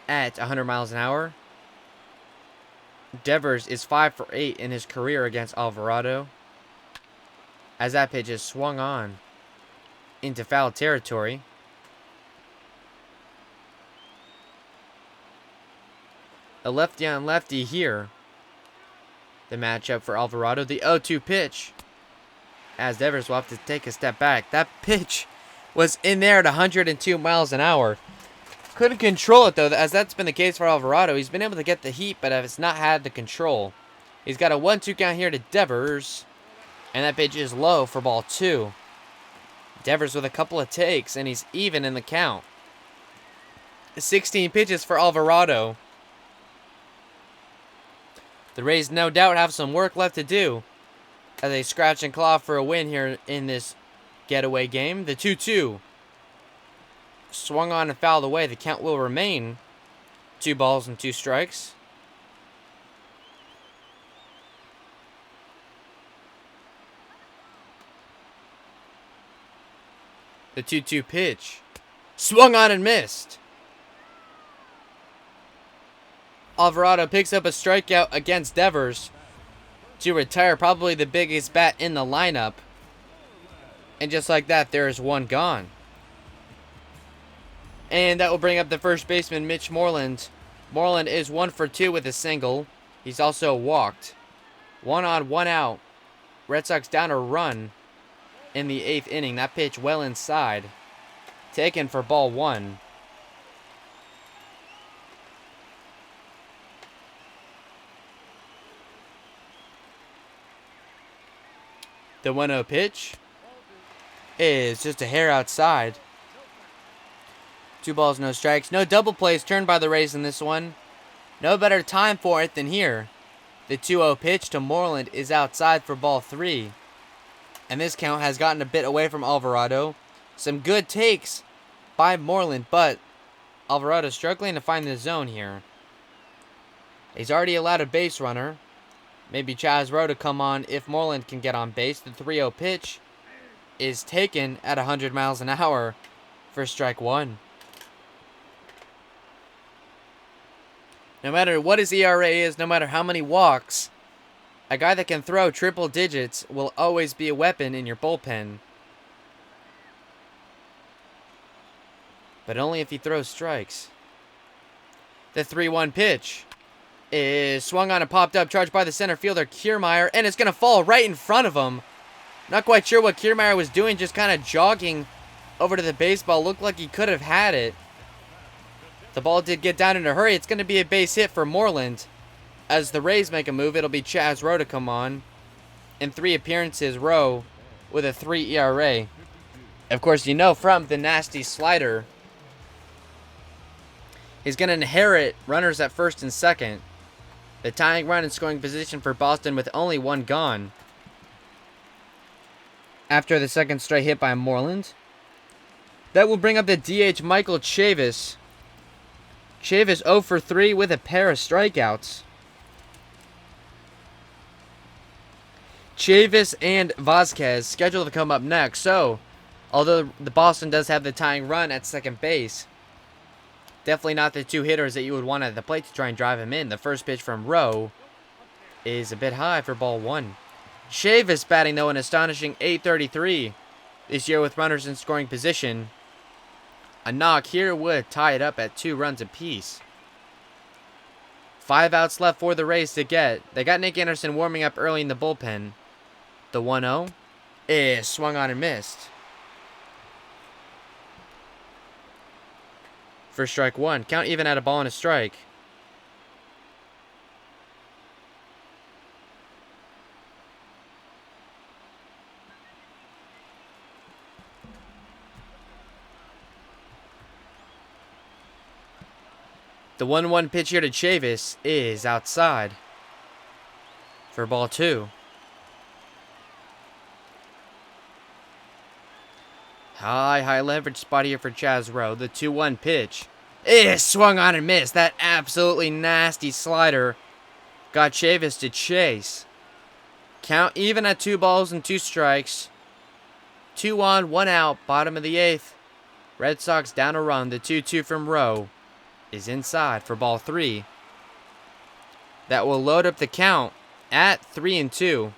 at 100 miles an hour. Devers is 5 for 8 in his career against Alvarado, as that pitch is swung on into foul territory. A lefty on lefty here. The matchup for Alvarado. The 0-2 pitch, as Devers will have to take a step back. That pitch was in there at 102 miles an hour. Couldn't control it, though, as that's been the case for Alvarado. He's been able to get the heat, but it's not had the control. He's got a 1-2 count here to Devers, and that pitch is low for ball 2. Devers with a couple of takes, and he's even in the count. 16 pitches for Alvarado. The Rays no doubt have some work left to do as they scratch and claw for a win here in this getaway game. The 2-2 swung on and fouled away. The count will remain 2 balls and 2 strikes. The 2-2 pitch swung on and missed. Alvarado picks up a strikeout against Devers to retire probably the biggest bat in the lineup. And just like that, there is one gone. And that will bring up the first baseman, Mitch Moreland. Moreland is 1 for 2 with a single. He's also walked. 1 on, 1 out. Red Sox down a run in the 8th inning. That pitch well inside. Taken for ball 1. The 1-0 pitch is just a hair outside. 2 balls, no strikes. No double plays turned by the Rays in this one. No better time for it than here. The 2-0 pitch to Moreland is outside for ball 3. And this count has gotten a bit away from Alvarado. Some good takes by Moreland, but Alvarado struggling to find the zone here. He's already allowed a base runner. Maybe Chaz Rowe to come on if Moreland can get on base. The 3-0 pitch is taken at 100 miles an hour for strike 1. No matter what his ERA is, no matter how many walks, a guy that can throw triple digits will always be a weapon in your bullpen. But only if he throws strikes. The 3-1 pitch is swung on and popped up, charged by the center fielder Kiermaier, and it's going to fall right in front of him. Not quite sure what Kiermaier was doing, just kind of jogging over to the baseball. Looked like he could have had it. The ball did get down in a hurry. It's going to be a base hit for Moreland. As the Rays make a move, it'll be Chaz Rowe to come on. In 3 appearances, Rowe with a 3 ERA. Of course, you know from the nasty slider, He's going to inherit runners at first and second. The tying run in scoring position for Boston with only one gone. After the second straight hit by Moreland. That will bring up the DH Michael Chavis. Chavis 0 for 3 with a pair of strikeouts. Chavis and Vazquez scheduled to come up next. So, although the Boston does have the tying run at second base, definitely not the two hitters that you would want at the plate to try and drive him in. The first pitch from Rowe is a bit high for ball one. Chavis batting, though, an astonishing .833 this year with runners in scoring position. A knock here would tie it up at 2 runs apiece. 5 outs left for the Rays to get. They got Nick Anderson warming up early in the bullpen. The 1-0 is swung on and missed. For strike one. Count even at a ball and a strike. The 1-1 pitch here to Chavis is outside for ball two. High leverage spot here for Chaz Rowe. The 2-1 pitch is swung on and missed. That absolutely nasty slider got Chavis to chase. Count even at 2 balls and 2 strikes. 2 on, 1 out, bottom of the 8th. Red Sox down a run. The 2-2 from Rowe is inside for ball 3. That will load up the count at 3-2.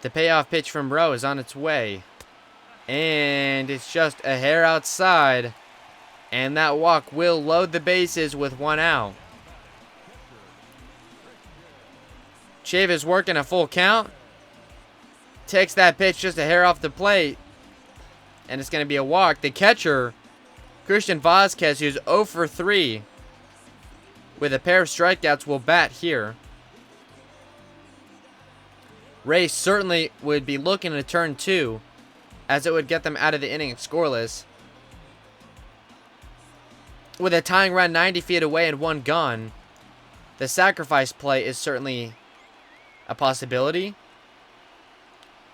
The payoff pitch from Rowe is on its way. And it's just a hair outside. And that walk will load the bases with 1 out. Chavis working a full count. Takes that pitch just a hair off the plate. And it's going to be a walk. The catcher, Christian Vazquez, who's 0 for 3 with a pair of strikeouts, will bat here. Rays certainly would be looking to turn 2, as it would get them out of the inning scoreless. With a tying run 90 feet away and 1 gone, the sacrifice play is certainly a possibility.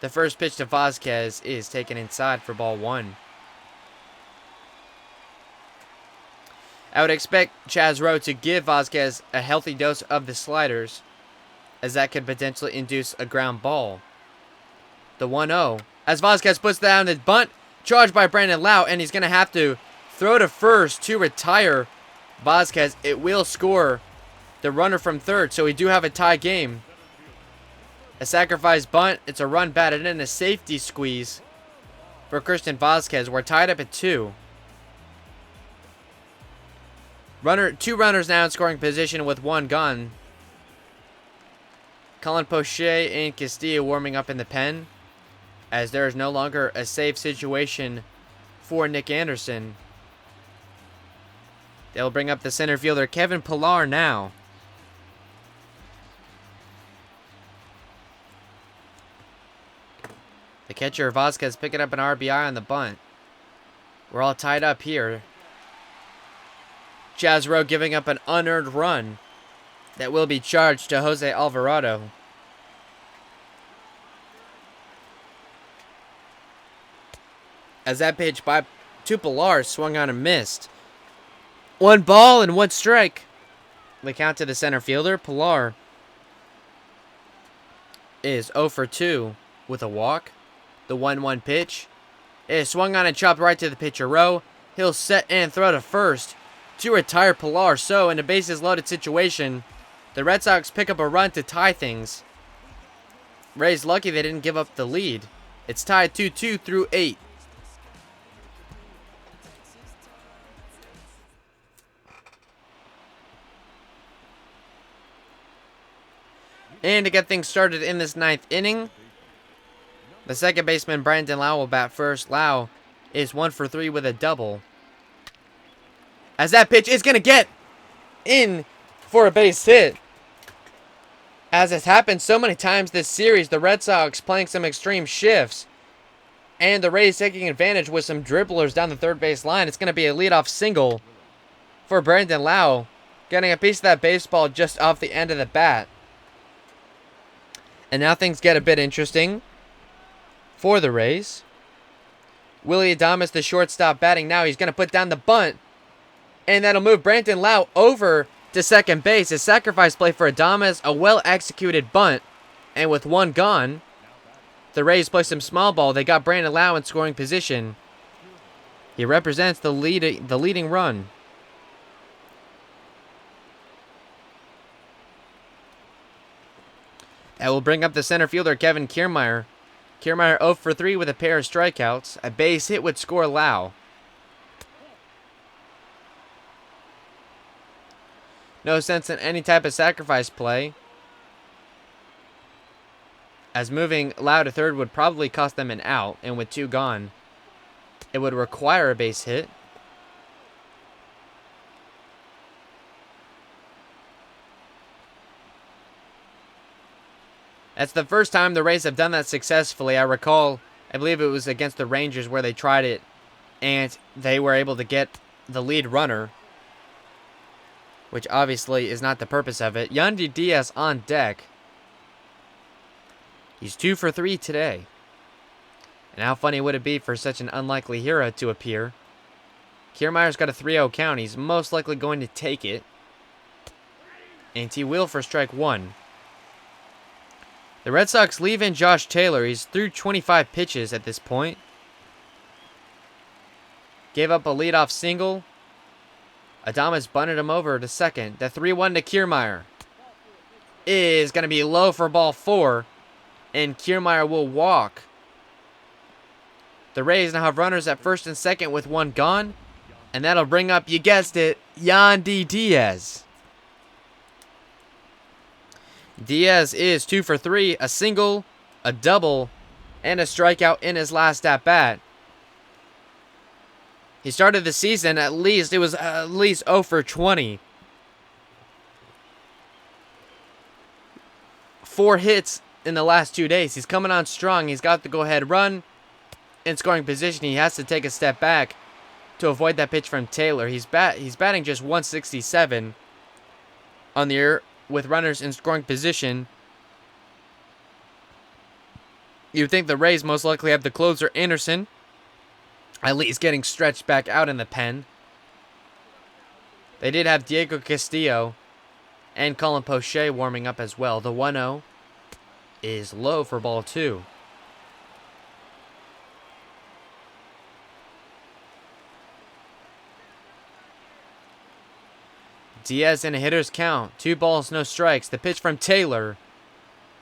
The first pitch to Vazquez is taken inside for ball 1. I would expect Chaz Rowe to give Vazquez a healthy dose of the sliders, as that could potentially induce a ground ball. The 1-0. As Vazquez puts down the bunt, charged by Brandon Lau, and he's going to have to throw to first to retire Vazquez. It will score the runner from third, so we do have a tie game. A sacrifice bunt. It's a run batted in, a safety squeeze for Christian Vazquez. We're tied up at 2. 2 runners now in scoring position with 1 gone. Colin Poche and Castillo warming up in the pen, as there is no longer a safe situation for Nick Anderson. They'll bring up the center fielder, Kevin Pillar, now. The catcher, Vazquez, picking up an RBI on the bunt. We're all tied up here. Chaz Rowe giving up an unearned run that will be charged to Jose Alvarado. As that pitch by Pillar swung on and missed. 1 ball and 1 strike. The count to the center fielder. Pillar is 0 for 2 with a walk. The 1-1 pitch is swung on and chopped right to the pitcher Rowe. He'll set and throw to first to retire Pillar. So, in a bases loaded situation, the Red Sox pick up a run to tie things. Rays lucky they didn't give up the lead. It's tied 2-2 through 8. And to get things started in this 9th inning, the second baseman, Brandon Lau, will bat first. Lau is 1 for 3 with a double. As that pitch is going to get in for a base hit. As has happened so many times this series, the Red Sox playing some extreme shifts, and the Rays taking advantage with some dribblers down the third base line. It's going to be a leadoff single for Brandon Lau, getting a piece of that baseball just off the end of the bat. And now things get a bit interesting for the Rays. Willie Adames, the shortstop, batting now. He's going to put down the bunt, and that'll move Brandon Lau over to second base. A sacrifice play for Adames, a well-executed bunt, and with one gone, the Rays play some small ball. They got Brandon Lau in scoring position. He represents the leading run. That will bring up the center fielder, Kevin Kiermaier. Kiermaier 0 for 3 with a pair of strikeouts. A base hit would score Lau. No sense in any type of sacrifice play, as moving Lau to third would probably cost them an out, and with two gone, it would require a base hit. That's the first time the Rays have done that successfully. I recall, I believe it was against the Rangers where they tried it, and they were able to get the lead runner, which obviously is not the purpose of it. Yandy Diaz on deck. He's 2 for 3 today. And how funny would it be for such an unlikely hero to appear? Kiermaier's got a 3-0 count. He's most likely going to take it. And he will for strike one. The Red Sox leave in Josh Taylor. He's through 25 pitches at this point. Gave up a leadoff single. Adames bunted him over to second. The 3-1 to Kiermaier is going to be low for ball 4. And Kiermaier will walk. The Rays now have runners at first and second with one gone. And that'll bring up, you guessed it, Yandy Diaz. Diaz is 2 for 3, a single, a double, and a strikeout in his last at-bat. He started the season at least 0 for 20. 4 hits in the last 2 days. He's coming on strong. He's got the go-ahead run in scoring position. He has to take a step back to avoid that pitch from Taylor. He's batting just 167 on the year with runners in scoring position. You'd think the Rays most likely have the closer Anderson at least getting stretched back out in the pen. They did have Diego Castillo and Colin Poche warming up as well. The 1-0 is low for ball 2. Diaz in a hitter's count. 2 balls, no strikes. The pitch from Taylor.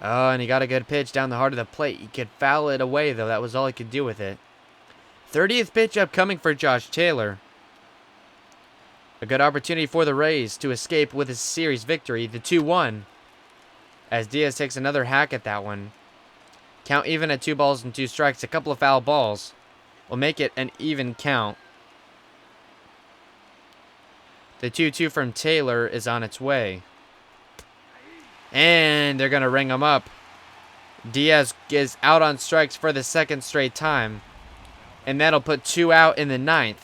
Oh, and he got a good pitch down the heart of the plate. He could foul it away, though. That was all he could do with it. 30th pitch upcoming for Josh Taylor. A good opportunity for the Rays to escape with a series victory. The 2-1. As Diaz takes another hack at that one. Count even at 2 balls and 2 strikes. A couple of foul balls will make it an even count. The 2-2 from Taylor is on its way. And they're going to ring him up. Diaz is out on strikes for the second straight time. And that'll put 2 out in the 9th.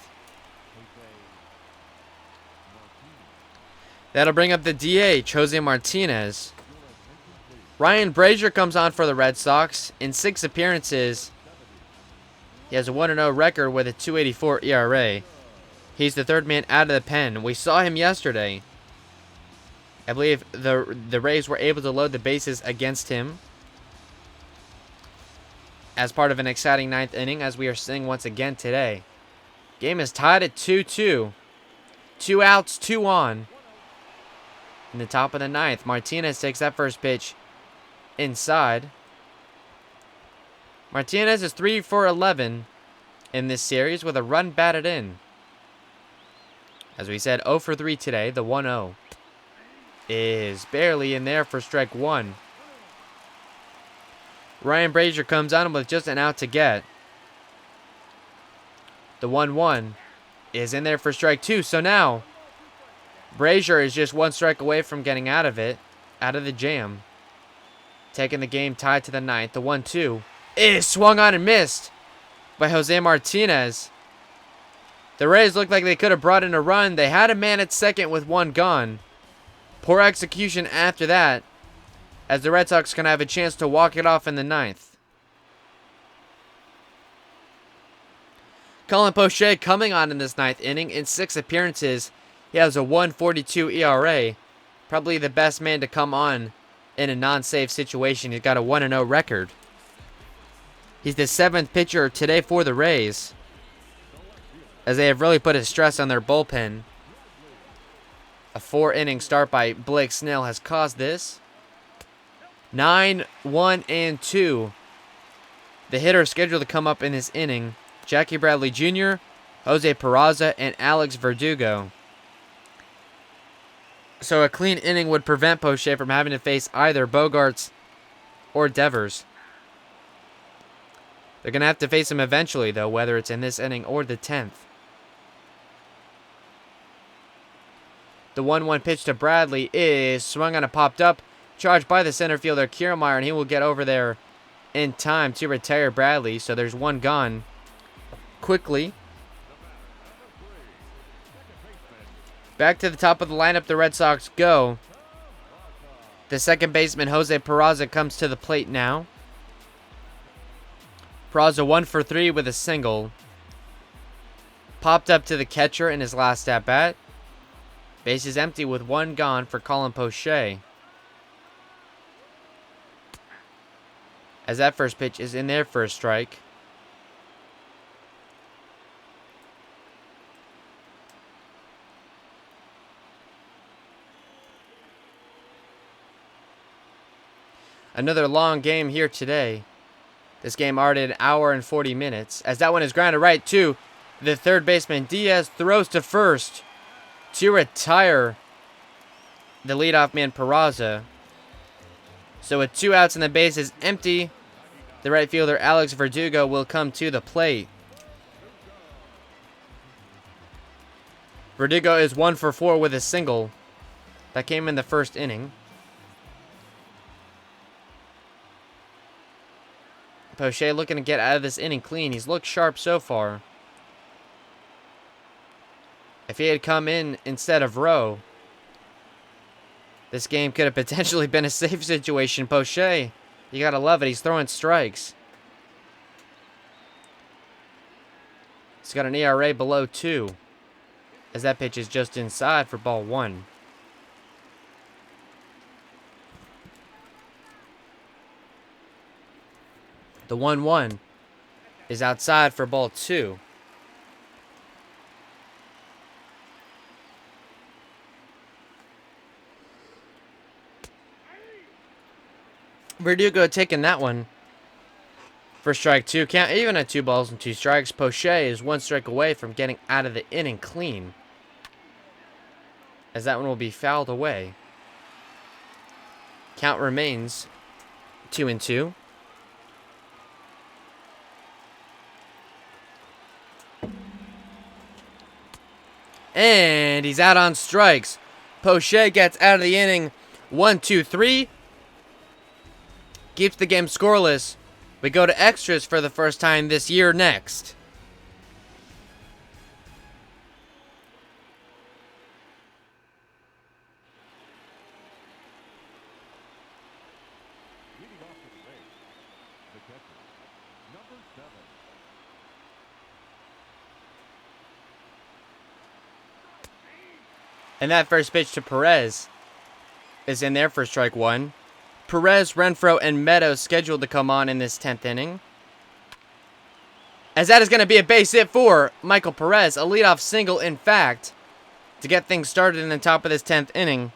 That'll bring up the DH, Jose Martinez. Ryan Brazier comes on for the Red Sox. In 6 appearances, he has a 1-0 record with a 2.84 ERA. He's the third man out of the pen. We saw him yesterday. I believe the Rays were able to load the bases against him as part of an exciting 9th inning, as we are seeing once again today. Game is tied at 2-2. 2 outs, 2 on. In the top of the 9th, Martinez takes that first pitch inside. Martinez is 3 for 11 in this series with a run batted in. As we said, 0 for 3 today. The 1-0 is barely in there for strike one. Ryan Brazier comes on with just an out to get. The 1-1 is in there for strike two. So now, Brazier is just 1 strike away from getting out of it, out of the jam. taking the game tied to the ninth. The 1-2 is swung on and missed by Jose Martinez. The Rays looked like they could have brought in a run. They had a man at second with one gone. Poor execution after that, as the Red Sox can have a chance to walk it off in the ninth. Colin Poche coming on in this ninth inning. In 6 appearances, he has a 1.42 ERA. Probably the best man to come on in a non-save situation. He's got a 1-0 record. He's the 7th pitcher today for the Rays, as they have really put a stress on their bullpen. A 4-inning start by Blake Snell has caused this. 9, 1, and 2. The hitters scheduled to come up in this inning: Jackie Bradley Jr., Jose Peraza, and Alex Verdugo. So a clean inning would prevent Poche from having to face either Bogarts or Devers. They're going to have to face him eventually, though, whether it's in this inning or the 10th. The 1-1 pitch to Bradley is swung on and popped up, charged by the center fielder Kiermaier, and he will get over there in time to retire Bradley. So there's one gone quickly. Back to the top of the lineup, the Red Sox go. The second baseman, Jose Peraza, comes to the plate now. Peraza 1 for 3 with a single. Popped up to the catcher in his last at-bat. Bases empty with one gone for Colin Poche, as that first pitch is in there for a strike. Another long game here today. This game already an hour and 40 minutes. As that one is grounded right to the third baseman. Diaz throws to first to retire the leadoff man, Peraza. So with 2 outs and the base is empty, the right fielder, Alex Verdugo, will come to the plate. Verdugo is 1 for 4 with a single. That came in the first inning. Poche looking to get out of this inning clean. He's looked sharp so far. If he had come in instead of Rowe, this game could have potentially been a safe situation. Poche, you gotta love it. He's throwing strikes. He's got an ERA below 2, as that pitch is just inside for ball 1. The 1-1 is outside for ball 2. Verdugo taking that one for strike 2. Count even at 2 balls and 2 strikes. Poche is 1 strike away from getting out of the inning clean, as that one will be fouled away. Count remains 2-2. And he's out on strikes. Poche gets out of the inning. 1-2-3. Keeps the game scoreless. We go to extras for the first time this year next. And that first pitch to Perez is in there for strike 1. Perez, Renfroe, and Meadows scheduled to come on in this 10th inning, as that is going to be a base hit for Michael Perez. A leadoff single, in fact, to get things started in the top of this 10th inning.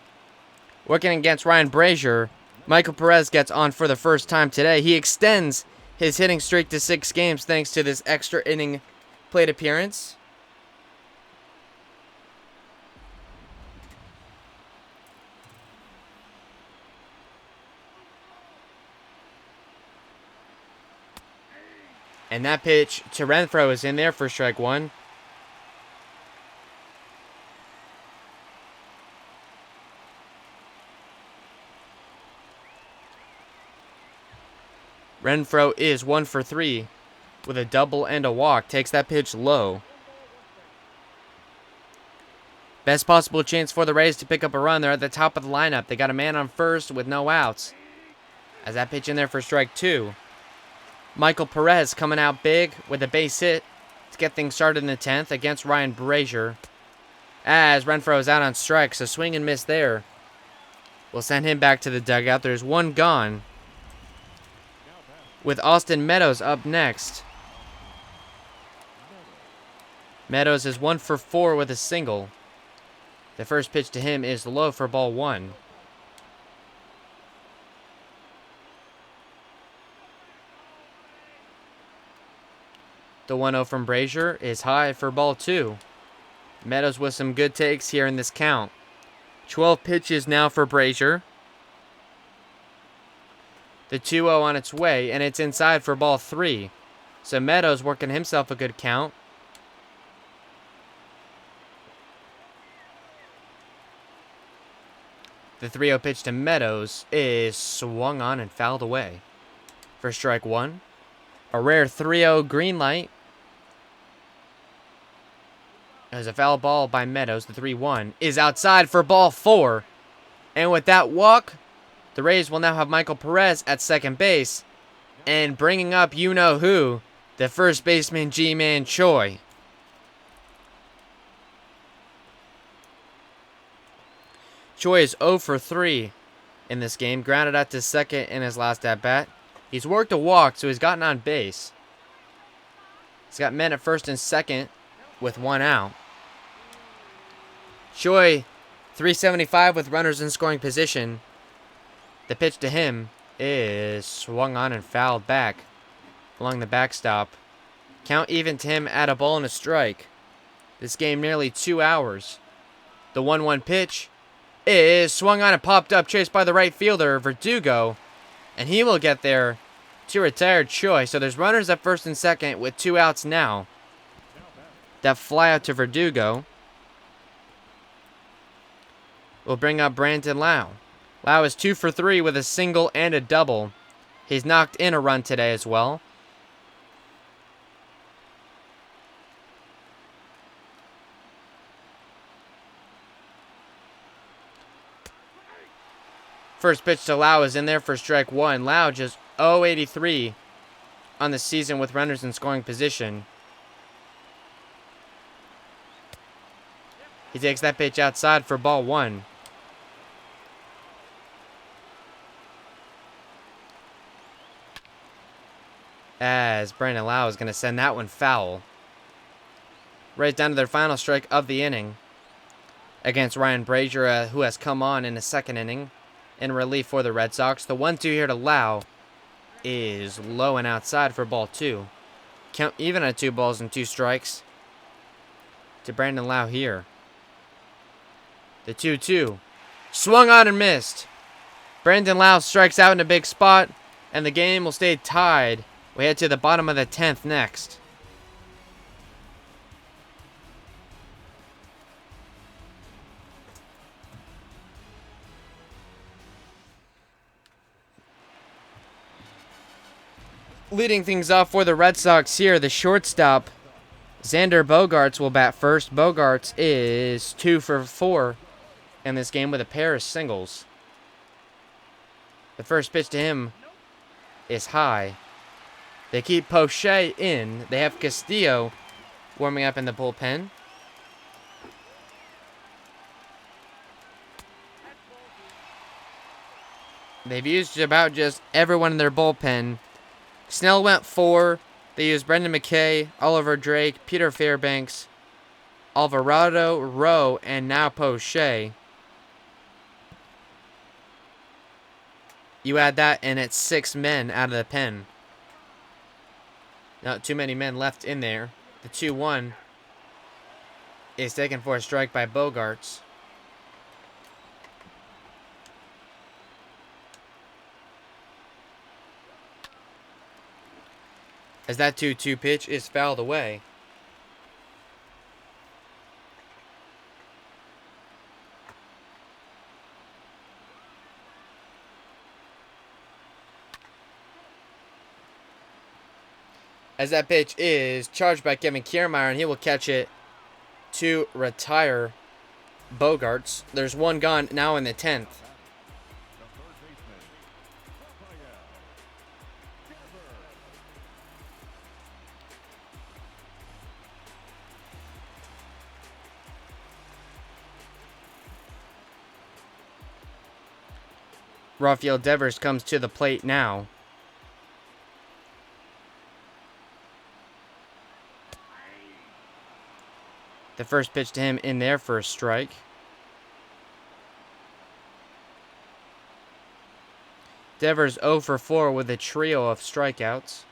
Working against Ryan Brazier, Michael Perez gets on for the first time today. He extends his hitting streak to 6 games thanks to this extra inning plate appearance. And that pitch to Renfroe is in there for strike 1. Renfroe is 1 for 3 with a double and a walk. Takes that pitch low. Best possible chance for the Rays to pick up a run. They're at the top of the lineup. They got a man on first with no outs. As that pitch in there for strike 2. Michael Perez coming out big with a base hit to get things started in the 10th against Ryan Brazier. As Renfroe is out on strikes, a swing and miss there. We'll send him back to the dugout. There's one gone. With Austin Meadows up next. Meadows is 1 for 4 with a single. The first pitch to him is low for ball 1. The 1-0 from Brazier is high for ball 2. Meadows with some good takes here in this count. 12 pitches now for Brazier. The 2-0 on its way, and it's inside for ball 3. So Meadows working himself a good count. The 3-0 pitch to Meadows is swung on and fouled away for strike 1. A rare 3-0 green light. There's a foul ball by Meadows. The 3-1 is outside for ball 4. And with that walk, the Rays will now have Michael Perez at second base. And bringing up you-know-who, the first baseman G-Man Choi. Choi is 0 for 3 in this game. Grounded out to second in his last at-bat. He's worked a walk, so he's gotten on base. He's got men at first and second with 1 out. Choi, 375 with runners in scoring position. The pitch to him is swung on and fouled back along the backstop. Count even to him at a ball and a strike. This game nearly 2 hours. The 1-1 pitch is swung on and popped up, chased by the right fielder, Verdugo. And he will get there to retire Choi. So there's runners at first and second with 2 outs now. That fly out to Verdugo will bring up Brandon Lau. Lau is 2 for 3 with a single and a double. He's knocked in a run today as well. First pitch to Lau is in there for strike 1. Lau just 0-83 on the season with runners in scoring position. He takes that pitch outside for ball 1. As Brandon Lau is going to send that one foul. Right down to their final strike of the inning against Ryan Brazier, who has come on in the second inning in relief for the Red Sox. The 1-2 here to Lau is low and outside for ball 2. Count even at 2 balls and 2 strikes to Brandon Lau here. The 2-2 swung on and missed. Brandon Lau strikes out in a big spot, and the game will stay tied. We head to the bottom of the 10th next. Leading things off for the Red Sox here, the shortstop, Xander Bogaerts, will bat first. Bogaerts is 2 for 4 in this game with a pair of singles. The first pitch to him is high. They keep Poche in. They have Castillo warming up in the bullpen. They've used about just everyone in their bullpen. Snell went 4. They used Brendan McKay, Oliver Drake, Peter Fairbanks, Alvarado, Rowe, and now Poche. You add that, and it's 6 men out of the pen. Not too many men left in there. The 2-1 is taken for a strike by Bogaerts. As that 2-2 pitch is fouled away. as that pitch is charged by Kevin Kiermaier, and he will catch it to retire Bogarts. There's one gone now in the 10th. Rafael Devers comes to the plate now. The first pitch to him in there for a strike. Devers 0 for 4 with a trio of strikeouts.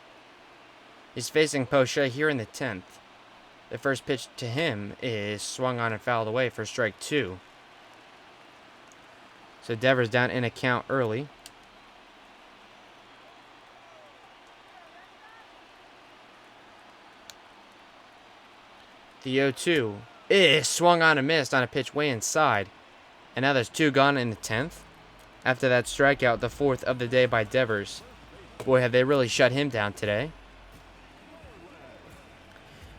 He's facing Poche here in the 10th. The first pitch to him is swung on and fouled away for strike 2. So Devers down in a count early. The 0-2 is swung on and missed on a pitch way inside. And now there's 2 gone in the 10th. After that strikeout, the 4th of the day by Devers. Boy, have they really shut him down today.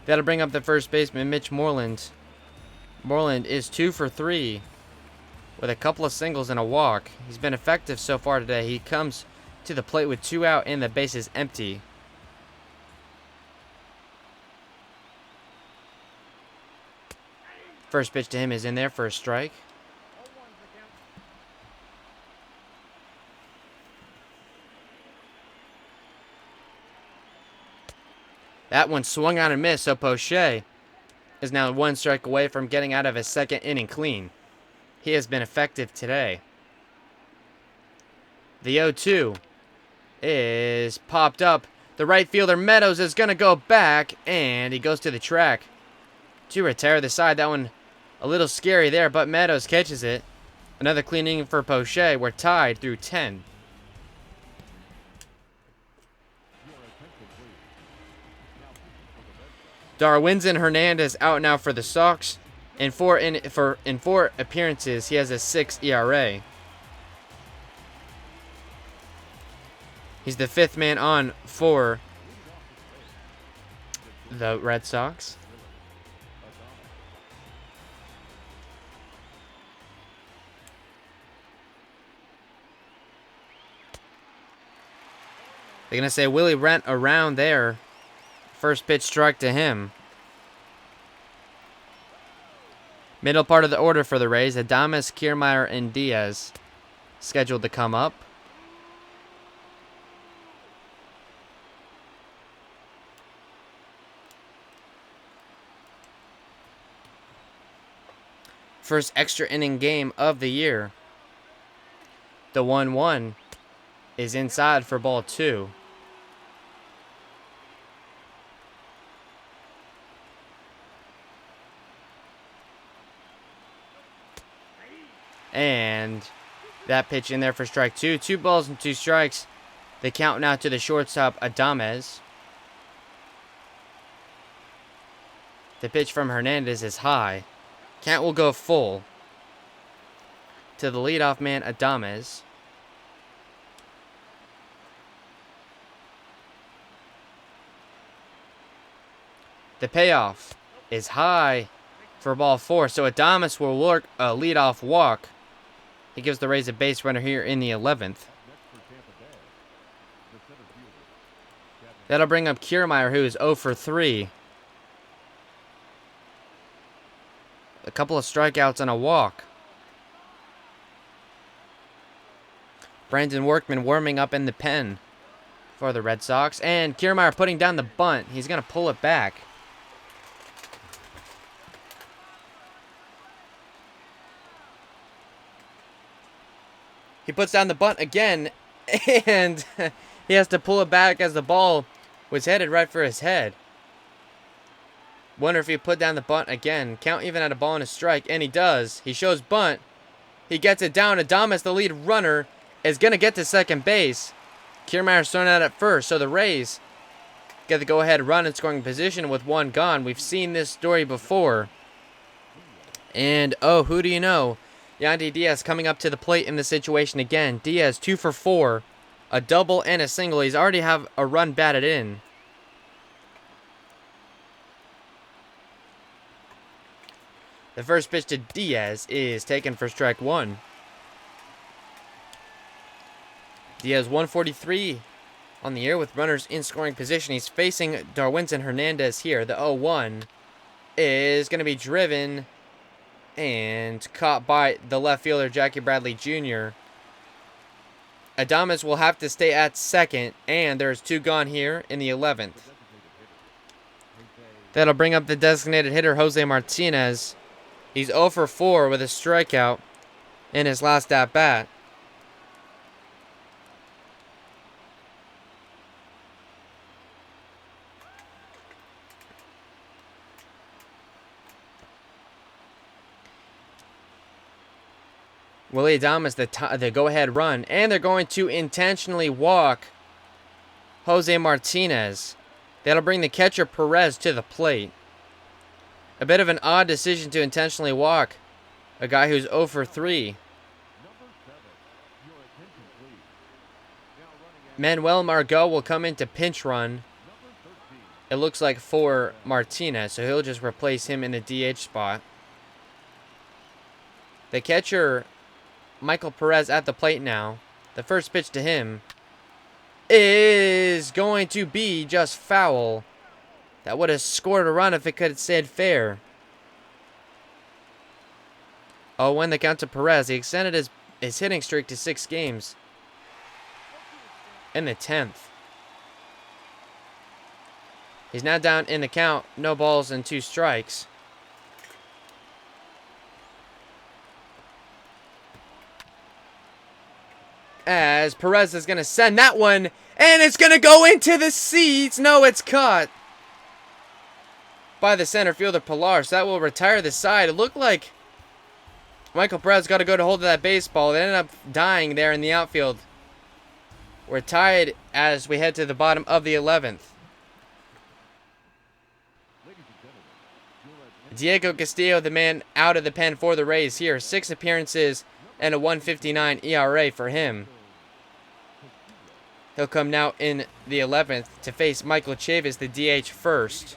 That'll bring up the first baseman, Mitch Moreland. Moreland is 2 for 3 with a couple of singles and a walk. He's been effective so far today. He comes to the plate with 2 out and the bases empty. First pitch to him is in there for a strike. That one swung on and missed, so Poche is now 1 strike away from getting out of his second inning clean. He has been effective today. The 0-2 is popped up. The right fielder, Meadows, is going to go back, and he goes to the track to retire the side. That one a little scary there, but Meadows catches it. Another clean inning for Poche. We're tied through 10. Darwinzon Hernandez out now for the Sox. In four appearances, he has a 6 ERA. He's the 5th man on for the Red Sox. They're going to say Willie Rent around there. First pitch strike to him. Middle part of the order for the Rays, Adames, Kiermaier, and Diaz scheduled to come up. First extra inning game of the year. The 1-1 is inside for ball 2. And that pitch in there for strike 2. 2 balls and 2 strikes. The count now to the shortstop, Adames. The pitch from Hernandez is high. Count will go full to the leadoff man, Adames. The payoff is high for ball 4. So Adames will work a leadoff walk. He gives the Rays a base runner here in the 11th. That'll bring up Kiermaier, who is 0 for 3. A couple of strikeouts and a walk. Brandon Workman warming up in the pen for the Red Sox. And Kiermaier putting down the bunt. He's going to pull it back. He puts down the bunt again, and he has to pull it back as the ball was headed right for his head. Wonder if he put down the bunt again. Count even at a ball and a strike, and he does. He shows bunt. He gets it down. Adames, the lead runner, is going to get to second base. Kiermaier's thrown out at first, so the Rays get the go-ahead run in scoring position with 1 gone. We've seen this story before. And, oh, who do you know? Yandy Diaz coming up to the plate in the situation again. Diaz 2 for 4. A double and a single. He's already have a run batted in. The first pitch to Diaz is taken for strike one. Diaz 143 on the air with runners in scoring position. He's facing Darwinson Hernandez here. The 0-1 is going to be driven and caught by the left fielder, Jackie Bradley Jr. Adames will have to stay at second, and there's two gone here in the 11th. That'll bring up the designated hitter, Jose Martinez. He's 0 for 4 with a strikeout in his last at-bat. Willy Adames, the go-ahead run, and they're going to intentionally walk Jose Martinez. That'll bring the catcher Perez to the plate. A bit of an odd decision to intentionally walk a guy who's 0 for 3. Manuel Margot will come in to pinch run. It looks like for Martinez, so he'll just replace him in the DH spot. The catcher Michael Perez at the plate now. The first pitch to him is going to be just foul. That would have scored a run if it could have stayed fair. Oh, when the count to Perez. He extended his hitting streak to 6 games. In the 10th. He's now down in the count. No balls and 2 strikes. As Perez is going to send that one, and it's going to go into the seats. No, it's caught by the center fielder, Pilar. So that will retire the side. It looked like Michael Perez got to go to hold of that baseball. They ended up dying there in the outfield. We're tied as we head to the bottom of the 11th. Diego Castillo, the man out of the pen for the Rays here. 6 appearances and a 1.59 ERA for him. He'll come now in the 11th to face Michael Chavis, the DH, first.